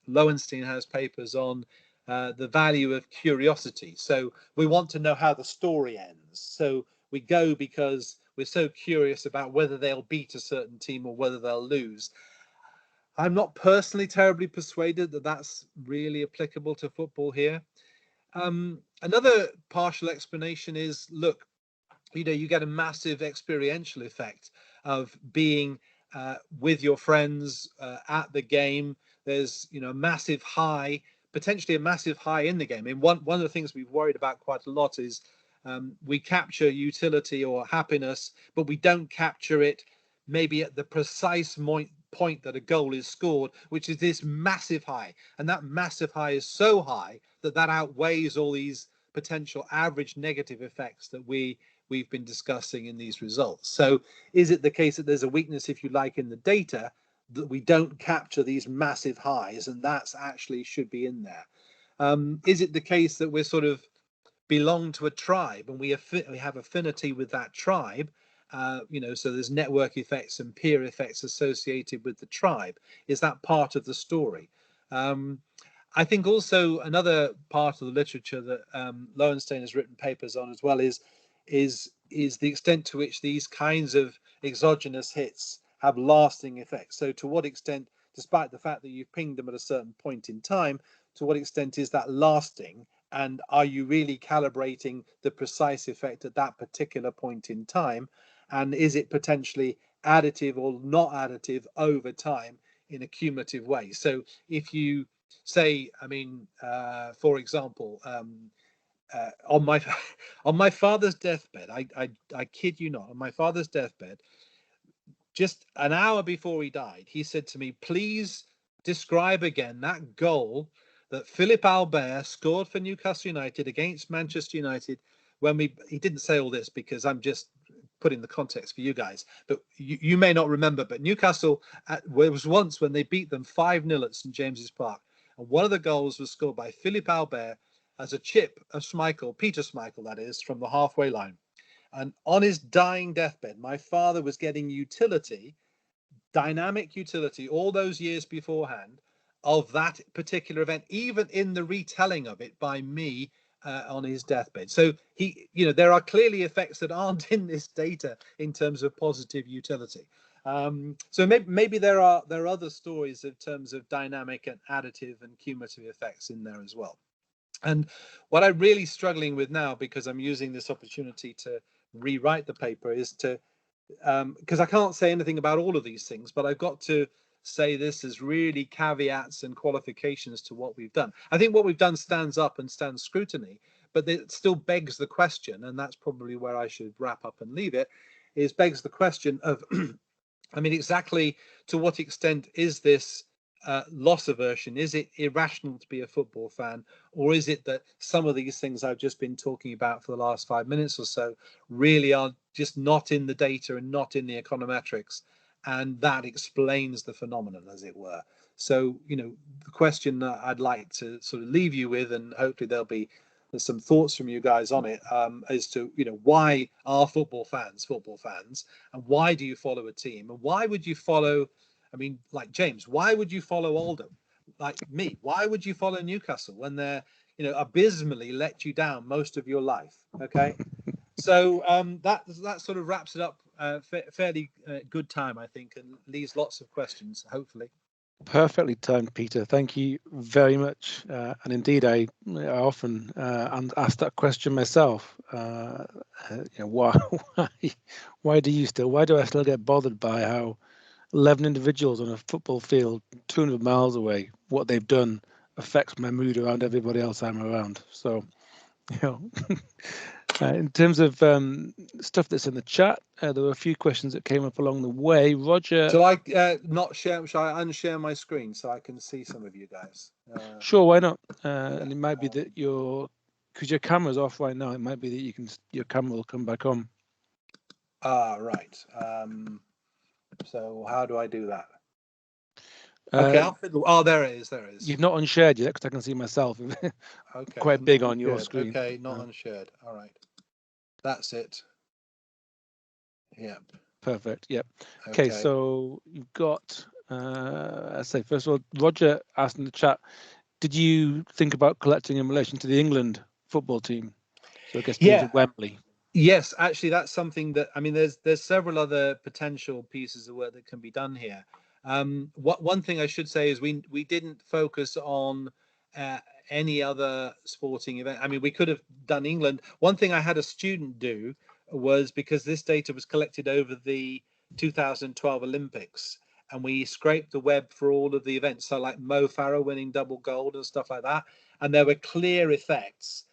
Lowenstein has papers on the value of curiosity. So we want to know how the story ends. So we go because we're so curious about whether they'll beat a certain team or whether they'll lose. I'm not personally terribly persuaded that that's really applicable to football here. Another partial explanation is, look, you get a massive experiential effect of being with your friends at the game. There's a massive high, potentially a massive high in the game. And one of the things we've worried about quite a lot is we capture utility or happiness, but we don't capture it maybe at the precise point that a goal is scored, which is this massive high. And that massive high is so high that outweighs all these potential average negative effects that we've been discussing in these results. So is it the case that there's a weakness, if you like, in the data, that we don't capture these massive highs, and that's actually should be in there? Is it the case that we're sort of belong to a tribe and we have affinity with that tribe? So there's network effects and peer effects associated with the tribe. Is that part of the story? I think also another part of the literature that Lowenstein has written papers on as well is the extent to which these kinds of exogenous hits have lasting effects. So to what extent, despite the fact that you've pinged them at a certain point in time, to what extent is that lasting? And are you really calibrating the precise effect at that particular point in time? And is it potentially additive or not additive over time in a cumulative way? So if you say, for example, on my father's deathbed, I kid you not, on my father's deathbed, just an hour before he died, he said to me, please describe again that goal that Philippe Albert scored for Newcastle United against Manchester United when he didn't say all this because I'm just putting the context for you guys, but you may not remember, but Newcastle, was once when they beat them 5-0 at St James's Park. And one of the goals was scored by Philippe Albert as a chip of Schmeichel, Peter Schmeichel, that is, from the halfway line. And on his dying deathbed, my father was getting utility, dynamic utility, all those years beforehand of that particular event, even in the retelling of it by me on his deathbed. So there are clearly effects that aren't in this data in terms of positive utility. So maybe there are other stories in terms of dynamic and additive and cumulative effects in there as well. And what I'm really struggling with now, because I'm using this opportunity to rewrite the paper, is to because I can't say anything about all of these things, but I've got to say this as really caveats and qualifications to what we've done. I think what we've done stands up and stands scrutiny, but it still begs the question, and that's probably where I should wrap up and leave it, is begs the question of, I mean, exactly to what extent is this loss aversion? Is it irrational to be a football fan, or is it that some of these things I've just been talking about for the last 5 minutes or so really are just not in the data and not in the econometrics, and that explains the phenomenon, as it were? So, the question that I'd like to sort of leave you with, and hopefully there's some thoughts from you guys on it, as to why are football fans, and why do you follow a team, and why would you follow? I mean, like James, why would you follow Oldham? Like me, why would you follow Newcastle when they're, abysmally let you down most of your life? Okay, so that sort of wraps it up. Fairly good time, I think, and leaves lots of questions, hopefully. Perfectly timed, Peter. Thank you very much. And indeed, I often ask that question myself. Why do I still get bothered by how 11 individuals on a football field 200 miles away, what they've done affects my mood around everybody else I'm around? So, in terms of stuff that's in the chat, there were a few questions that came up along the way. Roger, shall I shall I unshare my screen so I can see some of you guys? Sure, why not? And it might be that because your camera's off right now, it might be that your camera will come back on. Right. So how do I do that? Okay, there it is. You've not unshared yet, because I can see myself. Okay, quite big on your screen. Okay, not unshared. All right, that's it. Yep. Perfect. Yep. Okay, so you've got. Let's say first of all, Roger asked in the chat, did you think about collecting in relation to the England football team? So I guess to Wembley. Yes, actually, that's something that, I mean, there's several other potential pieces of work that can be done here. One thing I should say is we didn't focus on any other sporting event. I mean, we could have done England. One thing I had a student do was, because this data was collected over the 2012 Olympics, and we scraped the web for all of the events. So like Mo Farah winning double gold and stuff like that. And there were clear effects.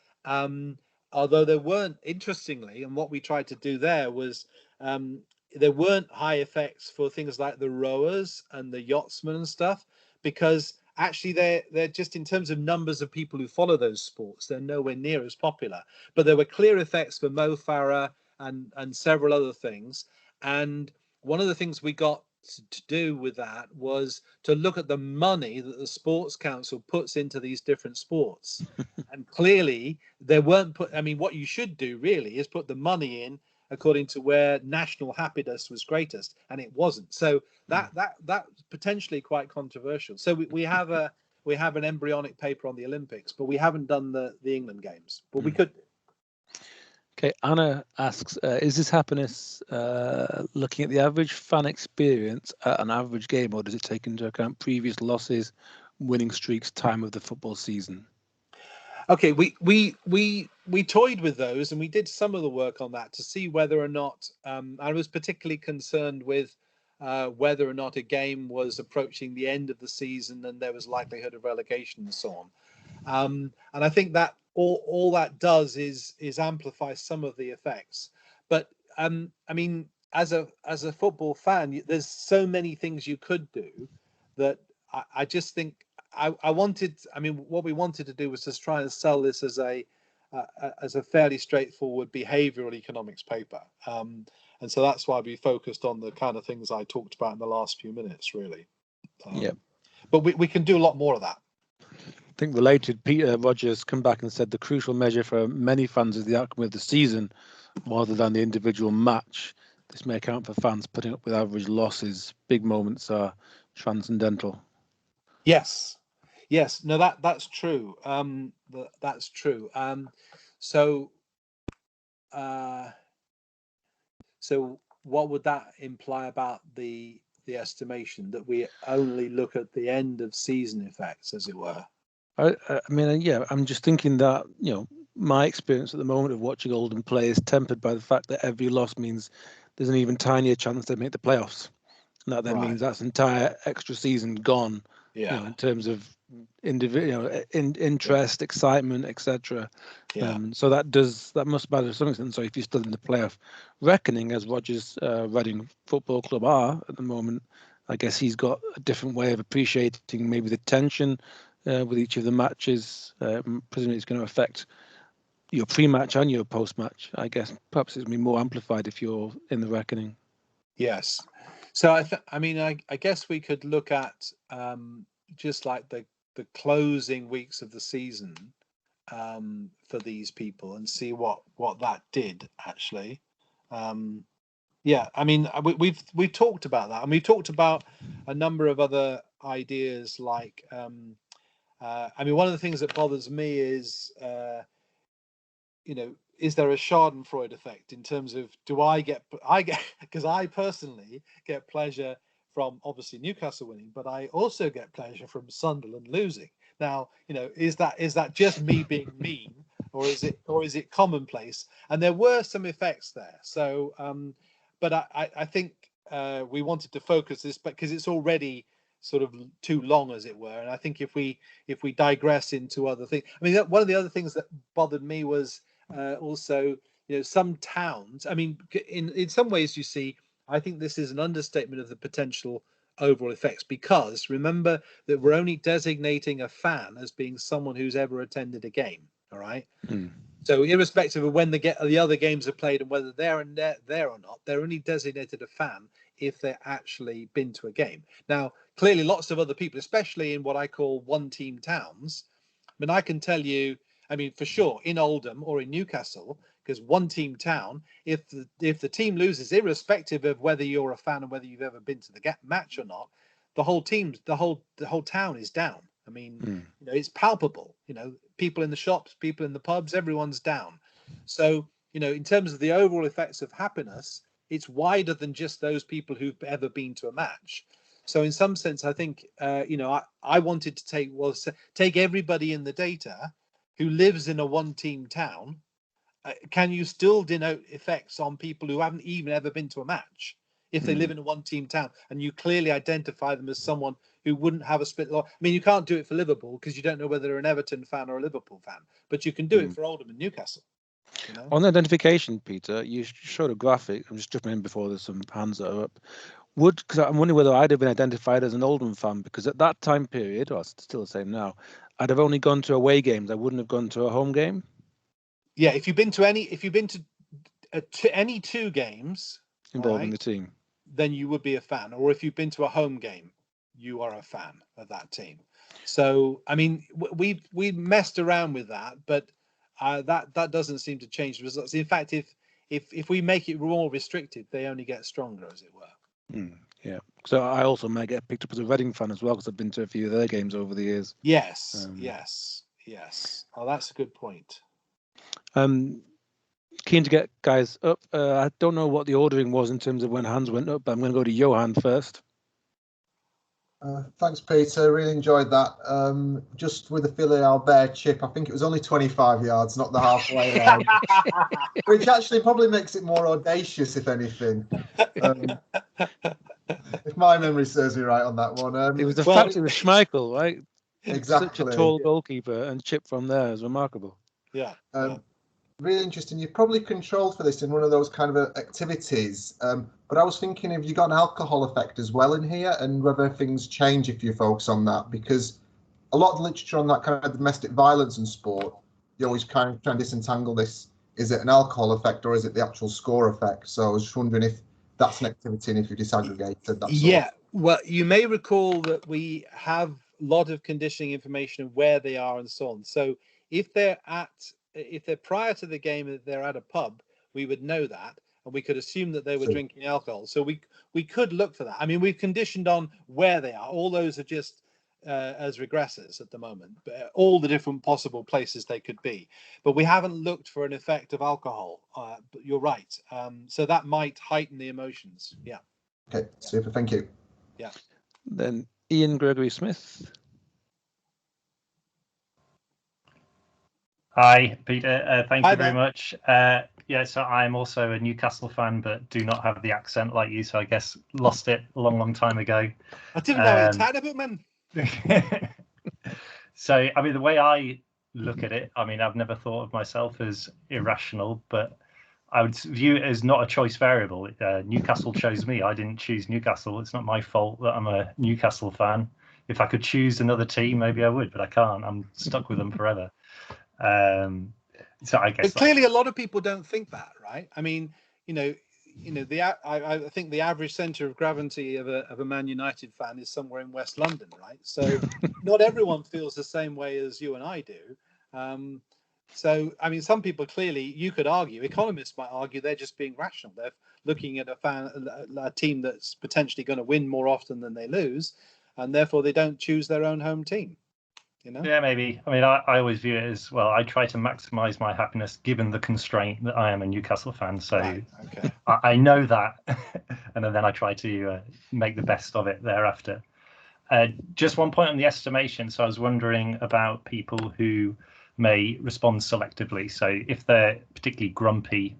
Although there weren't, interestingly, and what we tried to do there was there weren't high effects for things like the rowers and the yachtsmen and stuff, because actually they're just, in terms of numbers of people who follow those sports, they're nowhere near as popular. But there were clear effects for Mo Farah and several other things. And one of the things we got to do with that was to look at the money that the Sports Council puts into these different sports. And clearly there weren't what you should do really is put the money in according to where national happiness was greatest, and it wasn't. So that's potentially quite controversial. So we have an embryonic paper on the Olympics, but we haven't done the England games, but we could. Okay, Anna asks, is this happiness looking at the average fan experience at an average game, or does it take into account previous losses, winning streaks, time of the football season? Okay, we toyed with those, and we did some of the work on that to see whether or not I was particularly concerned with whether or not a game was approaching the end of the season and there was likelihood of relegation and so on. And I think that all that does is amplify some of the effects. But as a football fan, there's so many things you could do that I just think I wanted. I mean, what we wanted to do was just try and sell this as a fairly straightforward behavioural economics paper, and so that's why we focused on the kind of things I talked about in the last few minutes, really. Yeah. But we can do a lot more of that. I think related, Peter Rogers come back and said the crucial measure for many fans is the outcome of the season rather than the individual match. This may account for fans putting up with average losses. Big moments are transcendental. Yes. No, that's true. That's true. So what would that imply about the estimation, that we only look at the end of season effects, as it were? I mean, yeah, I'm just thinking that, my experience at the moment of watching Oldham play is tempered by the fact that every loss means there's an even tinier chance they make the playoffs. And that then means that's entire extra season gone, in terms of individual interest, excitement, etc. So that must matter to some extent. So if you're still in the playoff reckoning, as Rogers Reading Football Club are at the moment, I guess he's got a different way of appreciating maybe the tension with each of the matches. Presumably it's going to affect your pre-match and your post-match. I guess perhaps it's going to be more amplified if you're in the reckoning. Yes. So I guess we could look at just like the closing weeks of the season for these people and see what that did actually. Yeah, I mean we've talked about that, and we've talked about a number of other ideas like I mean, one of the things that bothers me is is there a Schadenfreude effect in terms of I get because I personally get pleasure from obviously Newcastle winning, but I also get pleasure from Sunderland losing. Now, is that just me being mean, or is it commonplace? And there were some effects there. So, but I think we wanted to focus this, but because it's already sort of too long, as it were. And I think if we digress into other things, I mean, one of the other things that bothered me was also, some towns. I mean, in some ways, you see, I think this is an understatement of the potential overall effects, because remember that we're only designating a fan as being someone who's ever attended a game. All right. So irrespective of when the other games are played and whether they're there or not, they're only designated a fan if they've actually been to a game. Now, clearly, lots of other people, especially in what I call one-team towns. I mean, I can tell you, I mean, for sure, in Oldham or in Newcastle, because one-team town, if the team loses, irrespective of whether you're a fan and whether you've ever been to the match or not, the whole town is down. I mean, it's palpable. People in the shops, people in the pubs, everyone's down. So, in terms of the overall effects of happiness, it's wider than just those people who've ever been to a match. So in some sense, I think, I wanted to take everybody in the data who lives in a one-team town. Can you still denote effects on people who haven't even ever been to a match if they live in a one-team town, and you clearly identify them as someone who wouldn't have a split? I mean, you can't do it for Liverpool because you don't know whether they're an Everton fan or a Liverpool fan, but you can do it for Oldham and Newcastle. On identification, Peter, you showed a graphic. I'm just jumping in before there's some hands that are up. Because I'm wondering whether I'd have been identified as an Oldham fan, because at that time period, or it's still the same now, I'd have only gone to away games. I wouldn't have gone to a home game. Yeah, if you've been to any two games involving the team, then you would be a fan. Or if you've been to a home game, you are a fan of that team. So, I mean, we messed around with that, but that doesn't seem to change the results. In fact, if we make it more restricted, they only get stronger, as it were. Yeah. So I also might get picked up as a Reading fan as well, because I've been to a few of their games over the years. Yes. Oh, that's a good point. Keen to get guys up. I don't know what the ordering was in terms of when hands went up, but I'm going to go to Johan first. Thanks, Peter. Really enjoyed that. Just with the Philly Albert chip, I think it was only 25 yards, not the halfway line, which actually probably makes it more audacious, if anything. If my memory serves me right on that one. It was the fact it was Schmeichel, right? Exactly. Such a tall goalkeeper, and chip from there is remarkable. Yeah. really interesting. You're probably controlled for this in one of those kind of activities. But I was thinking, have you got an alcohol effect as well in here, and whether things change if you focus on that? Because a lot of literature on that kind of domestic violence and sport, you always kind of try and disentangle this. Is it an alcohol effect or is it the actual score effect? So I was just wondering if that's an activity and if you disaggregated that. Yeah, well, you may recall that we have a lot of conditioning information of where they are and so on. So if they're prior to the game, that they're at a pub, we would know that, and we could assume that they were drinking alcohol. So we could look for that. I mean, we've conditioned on where they are. All those are just as regressors at the moment, but all the different possible places they could be. But we haven't looked for an effect of alcohol. But you're right. So that might heighten the emotions. Yeah. Okay, super. Thank you. Yeah. Then Ian Gregory Smith. Hi, Peter. Thank Hi you very there. much. Yeah, so I'm also a Newcastle fan, but do not have the accent like you, so I guess lost it a long, long time ago. I didn't know it had about man. So, I mean, the way I look at it, I mean, I've never thought of myself as irrational, but I would view it as not a choice variable. Newcastle chose me. I didn't choose Newcastle. It's not my fault that I'm a Newcastle fan. If I could choose another team, maybe I would, but I can't. I'm stuck with them forever. So I guess. But clearly, a lot of people don't think that, right? I mean, I think the average centre of gravity of a Man United fan is somewhere in West London, right? So not everyone feels the same way as you and I do. So, I mean, some people clearly, you could argue, economists might argue they're just being rational. They're looking at a team that's potentially going to win more often than they lose, and therefore they don't choose their own home team. Yeah, maybe. I mean, I always view it as, well, I try to maximize my happiness given the constraint that I am a Newcastle fan. So right, okay. I know that, and then I try to make the best of it thereafter. Just one point on the estimation. So I was wondering about people who may respond selectively. So if they're particularly grumpy,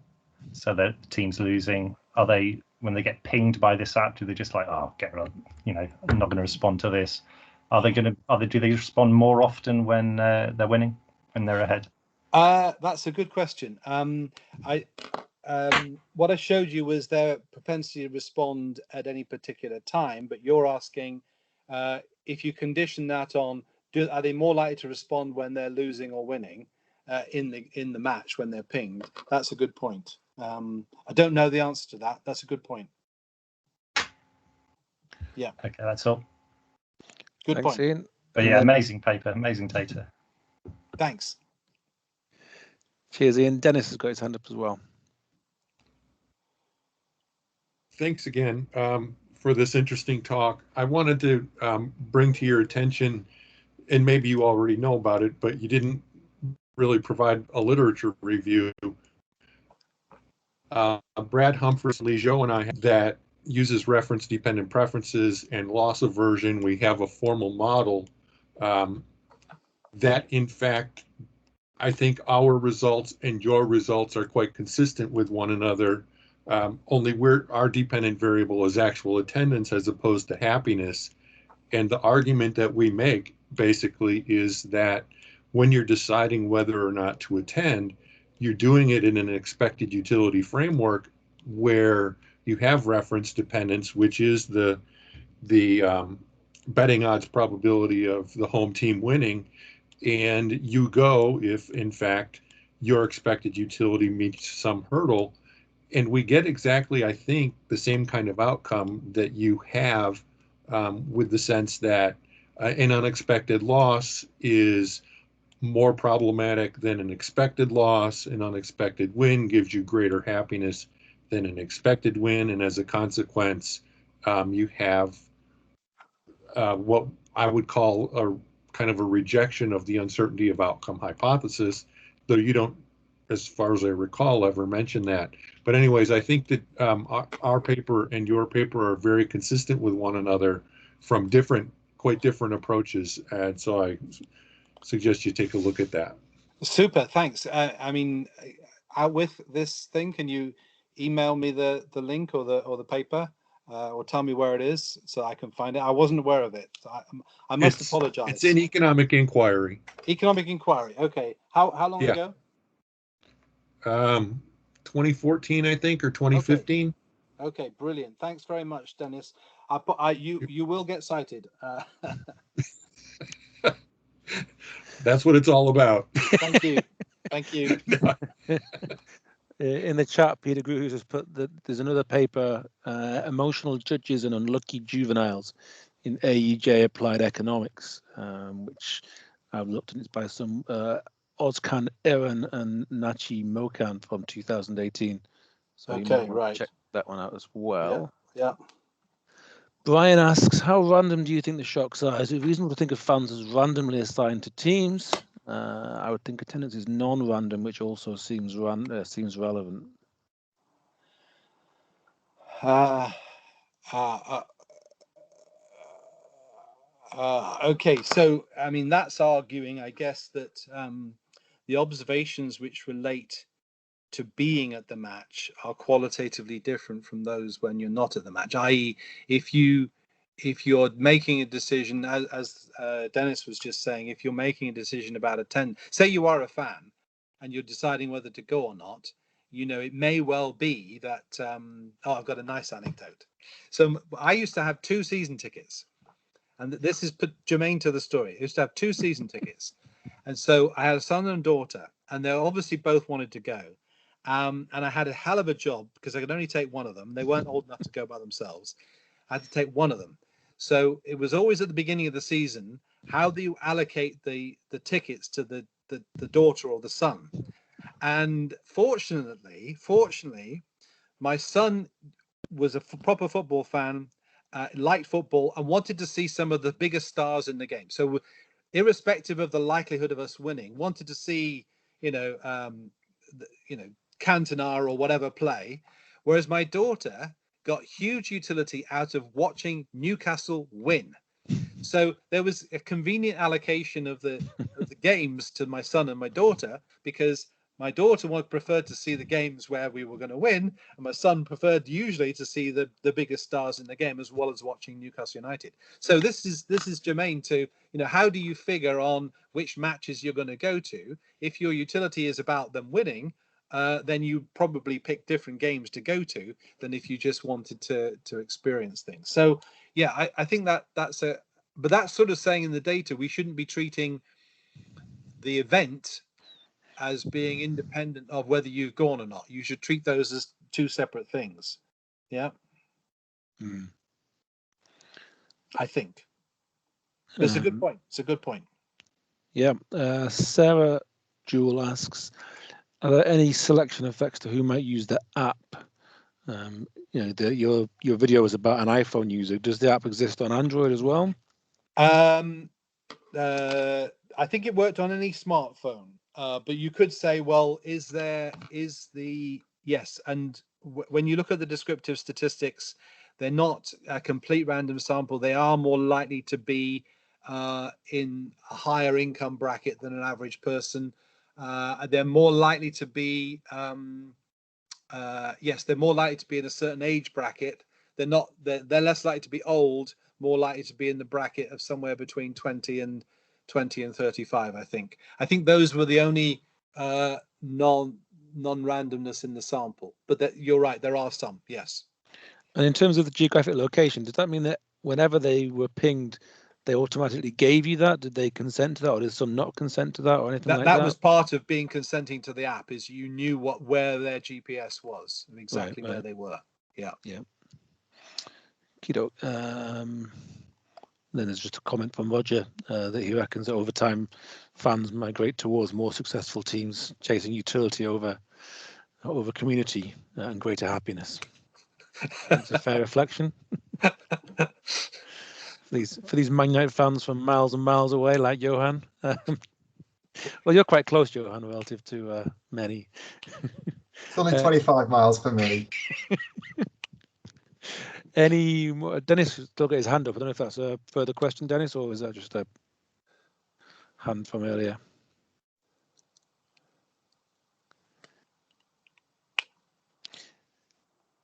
so the team's losing, are they, when they get pinged by this app, do they just like, oh, get rid of, I'm not going to respond to this? Do they respond more often when they're winning, when they're ahead? That's a good question. What I showed you was their propensity to respond at any particular time, but you're asking if you condition that on, are they more likely to respond when they're losing or winning in the match when they're pinged? That's a good point. I don't know the answer to that. That's a good point. Yeah. Okay, that's all. Good Thanks, point. Ian. But yeah, amazing paper, amazing data. Thanks. Cheers, Ian. Dennis has got his hand up as well. Thanks again for this interesting talk. I wanted to bring to your attention, and maybe you already know about it, but you didn't really provide a literature review. Brad Humphreys, Lijo, and I have that uses reference-dependent preferences and loss aversion. We have a formal model that, in fact, I think our results and your results are quite consistent with one another. Only our dependent variable is actual attendance as opposed to happiness. And the argument that we make basically is that when you're deciding whether or not to attend, you're doing it in an expected utility framework where you have reference dependence, which is the betting odds probability of the home team winning. And you go if, in fact, your expected utility meets some hurdle. And we get exactly, I think, the same kind of outcome that you have with the sense that an unexpected loss is more problematic than an expected loss. An unexpected win gives you greater happiness than an expected win. And as a consequence, you have what I would call a kind of a rejection of the uncertainty of outcome hypothesis, though you don't, as far as I recall, ever mention that. But anyways, I think that our paper and your paper are very consistent with one another from quite different approaches. And so I suggest you take a look at that. Super, thanks. I mean, with this thing, can you email me the link or the paper? Or tell me where it is so I can find it. I wasn't aware of it. So I must apologize. It's in Economic Inquiry. Economic Inquiry. Okay. How long ago? 2014, I think, or 2015. Okay, brilliant. Thanks very much, Dennis. You will get cited. That's what it's all about. Thank you. Thank you. In the chat, Peter Grooves has put that there's another paper, Emotional Judges and Unlucky Juveniles in AEJ Applied Economics, which I've looked at. It's by some Ozkan Eren and Nachi Mokan from 2018. So you might want to check that one out as well. Yeah. Brian asks, how random do you think the shocks are? Is it reasonable to think of fans as randomly assigned to teams? I would think attendance is non-random, which also seems relevant. Okay, so I mean that's arguing, I guess, that the observations which relate to being at the match are qualitatively different from those when you're not at the match. I.e., if you're making a decision, as Dennis was just saying, if you're making a decision about attend, say you are a fan and you're deciding whether to go or not, you know, it may well be that I've got a nice anecdote. So I used to have 2 season tickets, and this is germane to the story. I used to have 2 season tickets, and so I had a son and daughter, and they obviously both wanted to go. And I had a hell of a job because I could only take one of them. They weren't old enough to go by themselves. I had to take one of them. So it was always at the beginning of the season, how do you allocate the tickets to the daughter or the son? And fortunately, my son was a proper football fan, liked football, and wanted to see some of the biggest stars in the game. So irrespective of the likelihood of us winning, wanted to see, Cantona or whatever play, whereas my daughter got huge utility out of watching Newcastle win. So there was a convenient allocation of the games to my son and my daughter, because my daughter preferred to see the games where we were going to win, and my son preferred usually to see the biggest stars in the game, as well as watching Newcastle United. So this is germane to, how do you figure on which matches you're going to go to? If your utility is about them winning, then you probably pick different games to go to than if you just wanted to experience things. So yeah, I think that's but that's sort of saying in the data we shouldn't be treating the event as being independent of whether you've gone or not. You should treat those as 2 separate things. Yeah. I think. It's a good point. It's a good point. Yeah. Sarah Jewell asks, are there any selection effects to who might use the app? Your video was about an iPhone user. Does the app exist on Android as well? I think it worked on any smartphone, but you could say, well, yes. And when you look at the descriptive statistics, they're not a complete random sample. They are more likely to be in a higher income bracket than an average person. They're more likely to be, they're more likely to be in a certain age bracket. They're less likely to be old, more likely to be in the bracket of somewhere between 20 and 35. I think those were the only non-randomness in the sample, but you're right, there are some. Yes. And in terms of the geographic location, does that mean that whenever they were pinged, they automatically gave you that? Did they consent to that, or did some not consent to that, or anything like that? That was part of being consenting to the app, is you knew where their GPS was and exactly where they were. Yeah. Kido. Then there's just a comment from Roger that he reckons that over time fans migrate towards more successful teams, chasing utility over community and greater happiness. It's a fair reflection. For these Man United fans from miles and miles away, like Johan. Well, you're quite close, Johan, relative to many. It's only 25 miles for me. Any more? Dennis still got his hand up. I don't know if that's a further question, Dennis, or is that just a hand from earlier?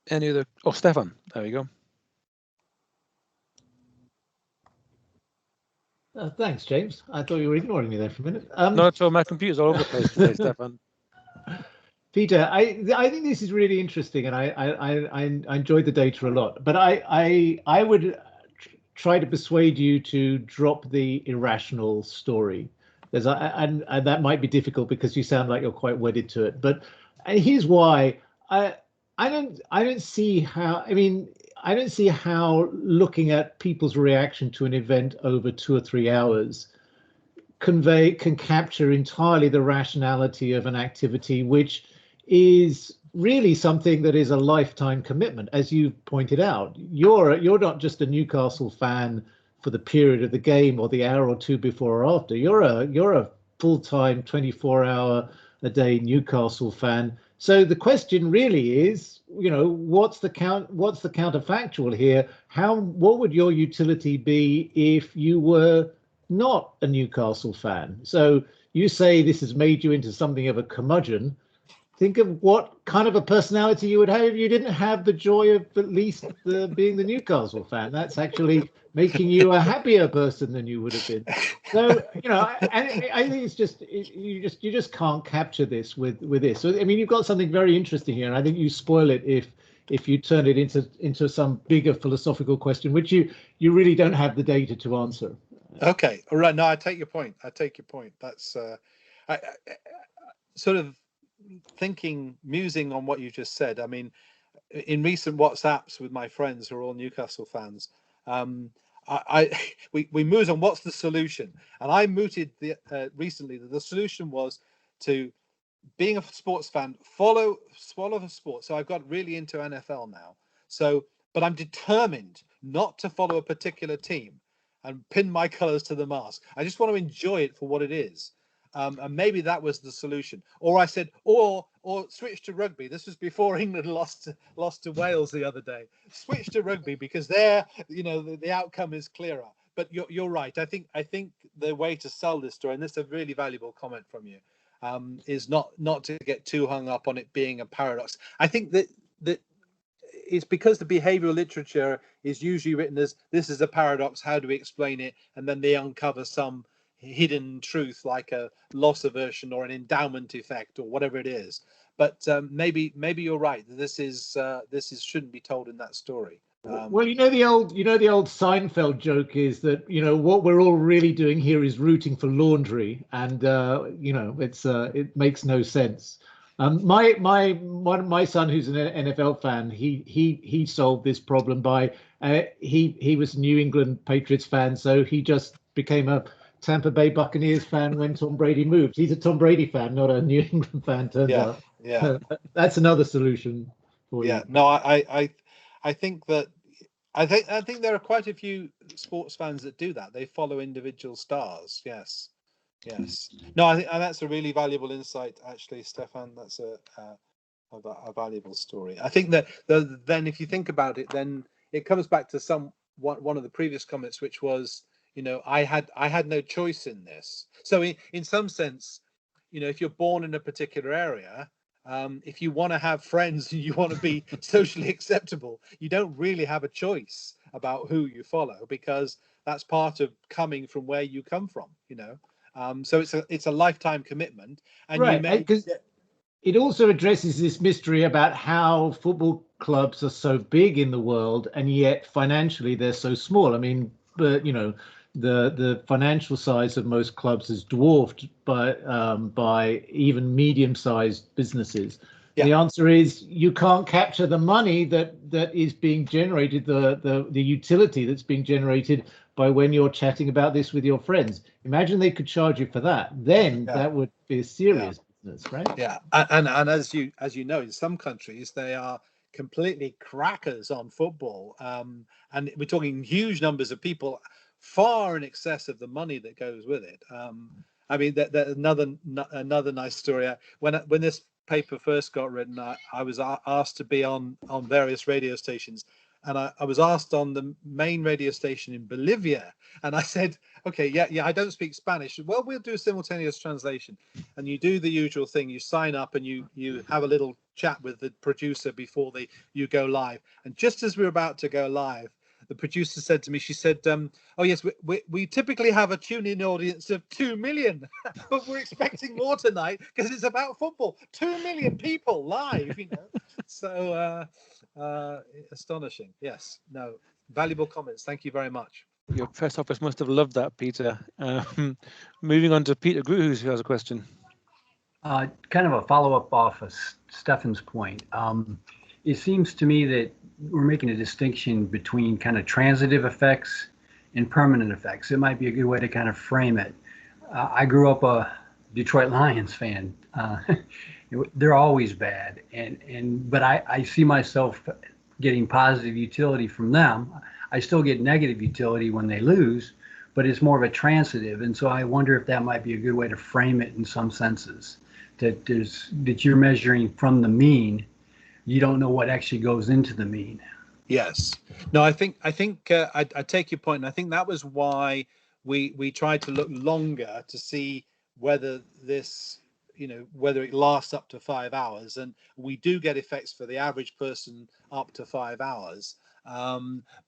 Any other? Oh, Stefan. There we go. Thanks, James. I thought you were ignoring me there for a minute. No, so my computer's all over the place today, Stefan. Peter, I think this is really interesting, and I enjoyed the data a lot. But I would try to persuade you to drop the irrational story. And that might be difficult because you sound like you're quite wedded to it. But here's why. I don't see how. I mean, I don't see how looking at people's reaction to an event over 2 or 3 hours can capture entirely the rationality of an activity, which is really something that is a lifetime commitment. As you pointed out, you're not just a Newcastle fan for the period of the game or the hour or two before or after. You're a full-time 24-hour a day Newcastle fan. So the question really is, what's the counterfactual here? What would your utility be if you were not a Newcastle fan? So you say this has made you into something of a curmudgeon. Think of what kind of a personality you would have if you didn't have the joy of at least being the Newcastle fan. That's actually making you a happier person than you would have been. So, I think it's just you just can't capture this with this. So, I mean, you've got something very interesting here, and I think you spoil it if you turn it into some bigger philosophical question, which you really don't have the data to answer. Okay, all right. No, I take your point. That's I sort of musing on what you just said. I mean, in recent WhatsApps with my friends who are all Newcastle fans, we muse on what's the solution, and I mooted recently that the solution was to, being a sports fan, swallow the sport. So I've got really into NFL now. But I'm determined not to follow a particular team and pin my colours to the mast. I just want to enjoy it for what it is. And maybe that was the solution. Or I said, or switch to rugby. This was before England lost to Wales the other day. Switch to rugby because there, the outcome is clearer. But you're right. I think the way to sell this story, and this is a really valuable comment from you, is not to get too hung up on it being a paradox. I think that it's because the behavioral literature is usually written as, this is a paradox, how do we explain it? And then they uncover some hidden truth like a loss aversion or an endowment effect or whatever it is. But maybe you're right. This shouldn't be told in that story. Well, the old Seinfeld joke is that what we're all really doing here is rooting for laundry, and it makes no sense. My son, who's an NFL fan, he solved this problem by he was a New England Patriots fan, so he just became a Tampa Bay Buccaneers fan when Tom Brady moved. He's a Tom Brady fan, not a New England fan. Turns out. Yeah. That's another solution for you. Yeah. No, I think that I think there are quite a few sports fans that do that. They follow individual stars. Yes. No, I think that's a really valuable insight, actually, Stefan. That's a valuable story. I think that then, if you think about it, then it comes back to one of the previous comments, which was, I had no choice in this. So in some sense, if you're born in a particular area, if you want to have friends and you want to be socially acceptable, you don't really have a choice about who you follow, because that's part of coming from where you come from. So it's a lifetime commitment, and right, because it also addresses this mystery about how football clubs are so big in the world and yet financially they're so small. I mean, but the financial size of most clubs is dwarfed by even medium-sized businesses. Yeah. The answer is you can't capture the money that is being generated, the utility that's being generated by when you're chatting about this with your friends. Imagine they could charge you for that. Then that would be a serious business, right? Yeah, and as you know, in some countries they are completely crackers on football, and we're talking huge numbers of people, far in excess of the money that goes with it. I mean, another nice story. When this paper first got written, I was asked to be on various radio stations, and I was asked on the main radio station in Bolivia, and I said, okay, yeah, I don't speak Spanish. Well, we'll do a simultaneous translation. And you do the usual thing. You sign up and you have a little chat with the producer before you go live. And just as we're about to go live, the producer said to me, she said, "Oh yes, we typically have a tune-in audience of 2 million, but we're expecting more tonight because it's about football. 2 million people live, you know." So astonishing. Yes, no, valuable comments. Thank you very much. Your press office must have loved that, Peter. Moving on to Peter Gruhus, who has a question. Kind of a follow-up off of Stefan's point. It seems to me that we're making a distinction between kind of transitive effects and permanent effects. It might be a good way to kind of frame it. I grew up a Detroit Lions fan. They're always bad, but I see myself getting positive utility from them. I still get negative utility when they lose, but it's more of a transitive. And so I wonder if that might be a good way to frame it in some senses, that you're measuring from the mean. You don't know what actually goes into the mean. Yes. No, I think I take your point, and I think that was why we tried to look longer to see whether this, you know, whether it lasts up to 5 hours, and we do get effects for the average person up to 5 hours.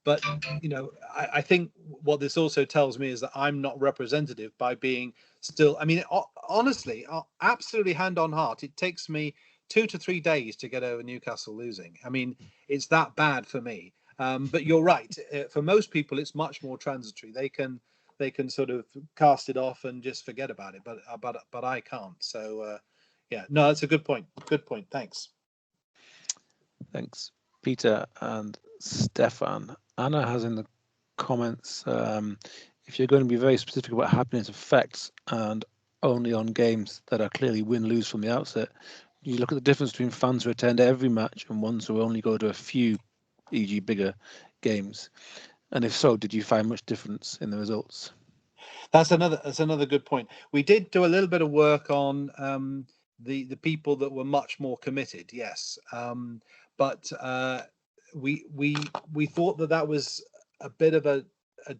But you know, I think what this also tells me is that I'm not representative by being still. I mean, honestly, absolutely hand on heart, it takes me 2 to 3 days to get over Newcastle losing. I mean, it's that bad for me. But you're right. For most people, it's much more transitory. They can sort of cast it off and just forget about it. But I can't. So yeah, no, that's a good point. Good point. Thanks. Thanks, Peter and Stefan. Anna has in the comments, if you're going to be very specific about happiness effects and only on games that are clearly win-lose from the outset, you look at the difference between fans who attend every match and ones who only go to a few, e.g. bigger games. And if so, did you find much difference in the results? That's another good point. We did do a little bit of work on the people that were much more committed, yes. But we thought that was a bit of a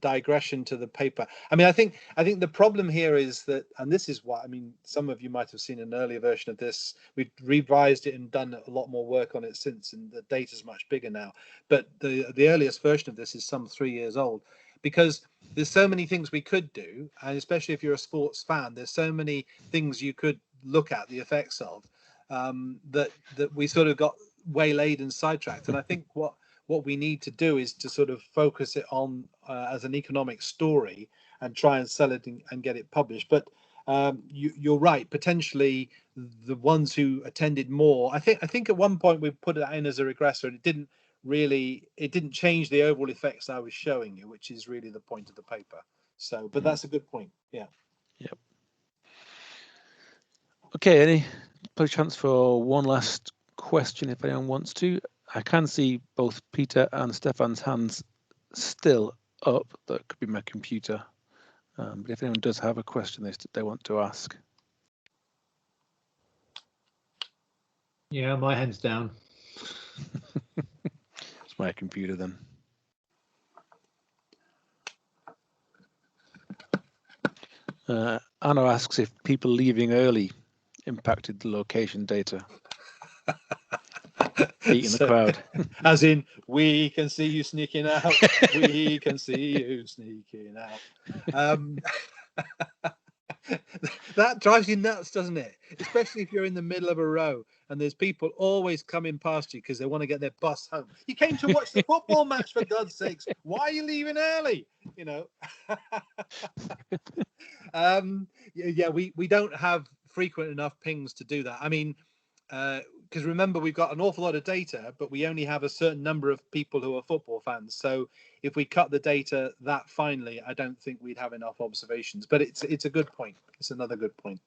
digression to the paper. I mean, I think the problem here is that, and this is why, I mean, some of you might have seen an earlier version of this. We've revised it and done a lot more work on it since, and the data's much bigger now. But the earliest version of this is some 3 years old, because there's so many things we could do, and especially if you're a sports fan, there's so many things you could look at the effects of, that we sort of got waylaid and sidetracked. And I think what we need to do is to sort of focus it on as an economic story and try and sell it and get it published. But you're right, potentially the ones who attended more, I think at one point we put it in as a regressor, and it didn't change the overall effects I was showing you, which is really the point of the paper. So, but that's a good point. Yeah. Yep. Okay, any chance for one last question if anyone wants to? I can see both Peter and Stefan's hands still up. That could be my computer. But if anyone does have a question they want to ask. Yeah, my hand's down. It's my computer then. Anna asks if people leaving early impacted the location data. Beating the crowd. As in, we can see you sneaking out. We can see you sneaking out. That drives you nuts, doesn't it? Especially if you're in the middle of a row and there's people always coming past you because they want to get their bus home. You came to watch the football match, for God's sakes. Why are you leaving early? You know. Yeah, we don't have frequent enough pings to do that. I mean, because remember, we've got an awful lot of data, but we only have a certain number of people who are football fans. So if we cut the data that finely, I don't think we'd have enough observations. But it's a good point. It's another good point.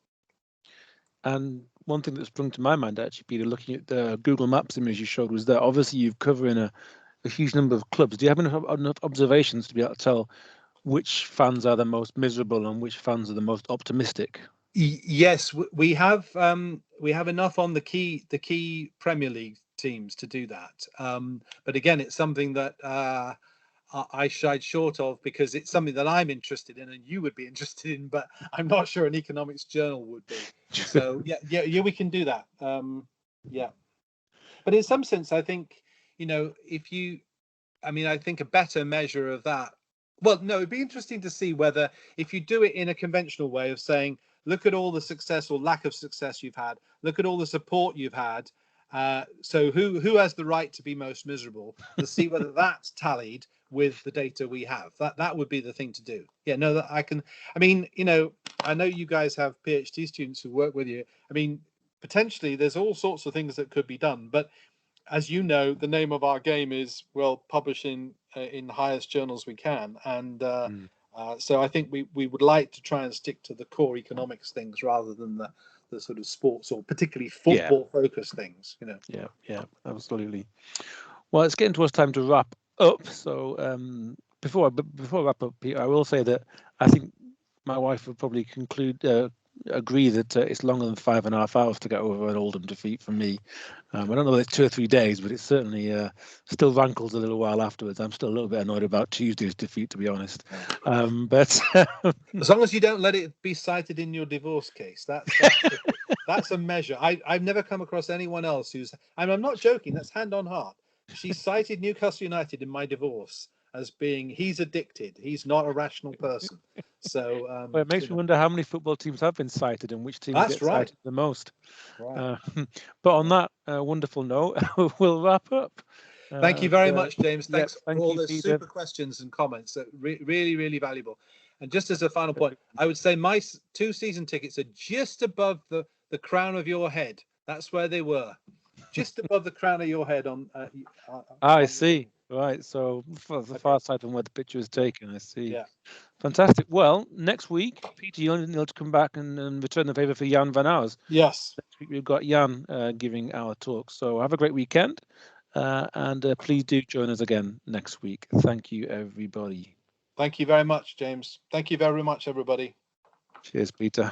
And one thing that sprung to my mind, actually, Peter, looking at the Google Maps image you showed, was that obviously you're covering a huge number of clubs. Do you have enough observations to be able to tell which fans are the most miserable and which fans are the most optimistic? Yes, we have enough on the key Premier League teams to do that. But again, it's something that I shied short of because it's something that I'm interested in and you would be interested in, but I'm not sure an economics journal would be. So yeah, we can do that. Yeah, but in some sense, I think, you know, if you I mean, I think a better measure of that. Well, no, it'd be interesting to see whether, if you do it in a conventional way of saying, look at all the success or lack of success you've had, look at all the support you've had. So who has the right to be most miserable? To see whether that's tallied with the data we have. That would be the thing to do. Yeah, no, that I can. I mean, you know, I know you guys have PhD students who work with you. I mean, potentially there's all sorts of things that could be done, but as you know, the name of our game is, well, publishing in the highest journals we can, and so I think we would like to try and stick to the core economics things rather than the sort of sports or particularly football focused things, you know. Yeah, absolutely. Well, it's getting towards time to wrap up. So before I wrap up, Peter, I will say that I think my wife would probably agree that it's longer than 5.5 hours to get over an Oldham defeat for me. I don't know whether it's 2 or 3 days, but it certainly still rankles a little while afterwards. I'm still a little bit annoyed about Tuesday's defeat, to be honest. But as long as you don't let it be cited in your divorce case, that's a measure. I've never come across anyone else who's, I'm not joking, that's hand on heart. She cited Newcastle United in my divorce as being, he's addicted, he's not a rational person. So well, it makes me wonder how many football teams have been cited and which teams get cited the most. Right. But on that wonderful note, we'll wrap up. Thank you very much, James. Thanks for all those Peter. super questions and comments. Really, really valuable. And just as a final point, I would say my 2 season tickets are just above the crown of your head. That's where they were, just above the crown of your head. I see. Right. So for the far side from where the picture is taken, I see. Yeah. Fantastic. Well, next week, Peter, you'll need to come back and return the favour for Jan van Ours. Yes. Next week we've got Jan giving our talk. So have a great weekend, and please do join us again next week. Thank you, everybody. Thank you very much, James. Thank you very much, everybody. Cheers, Peter.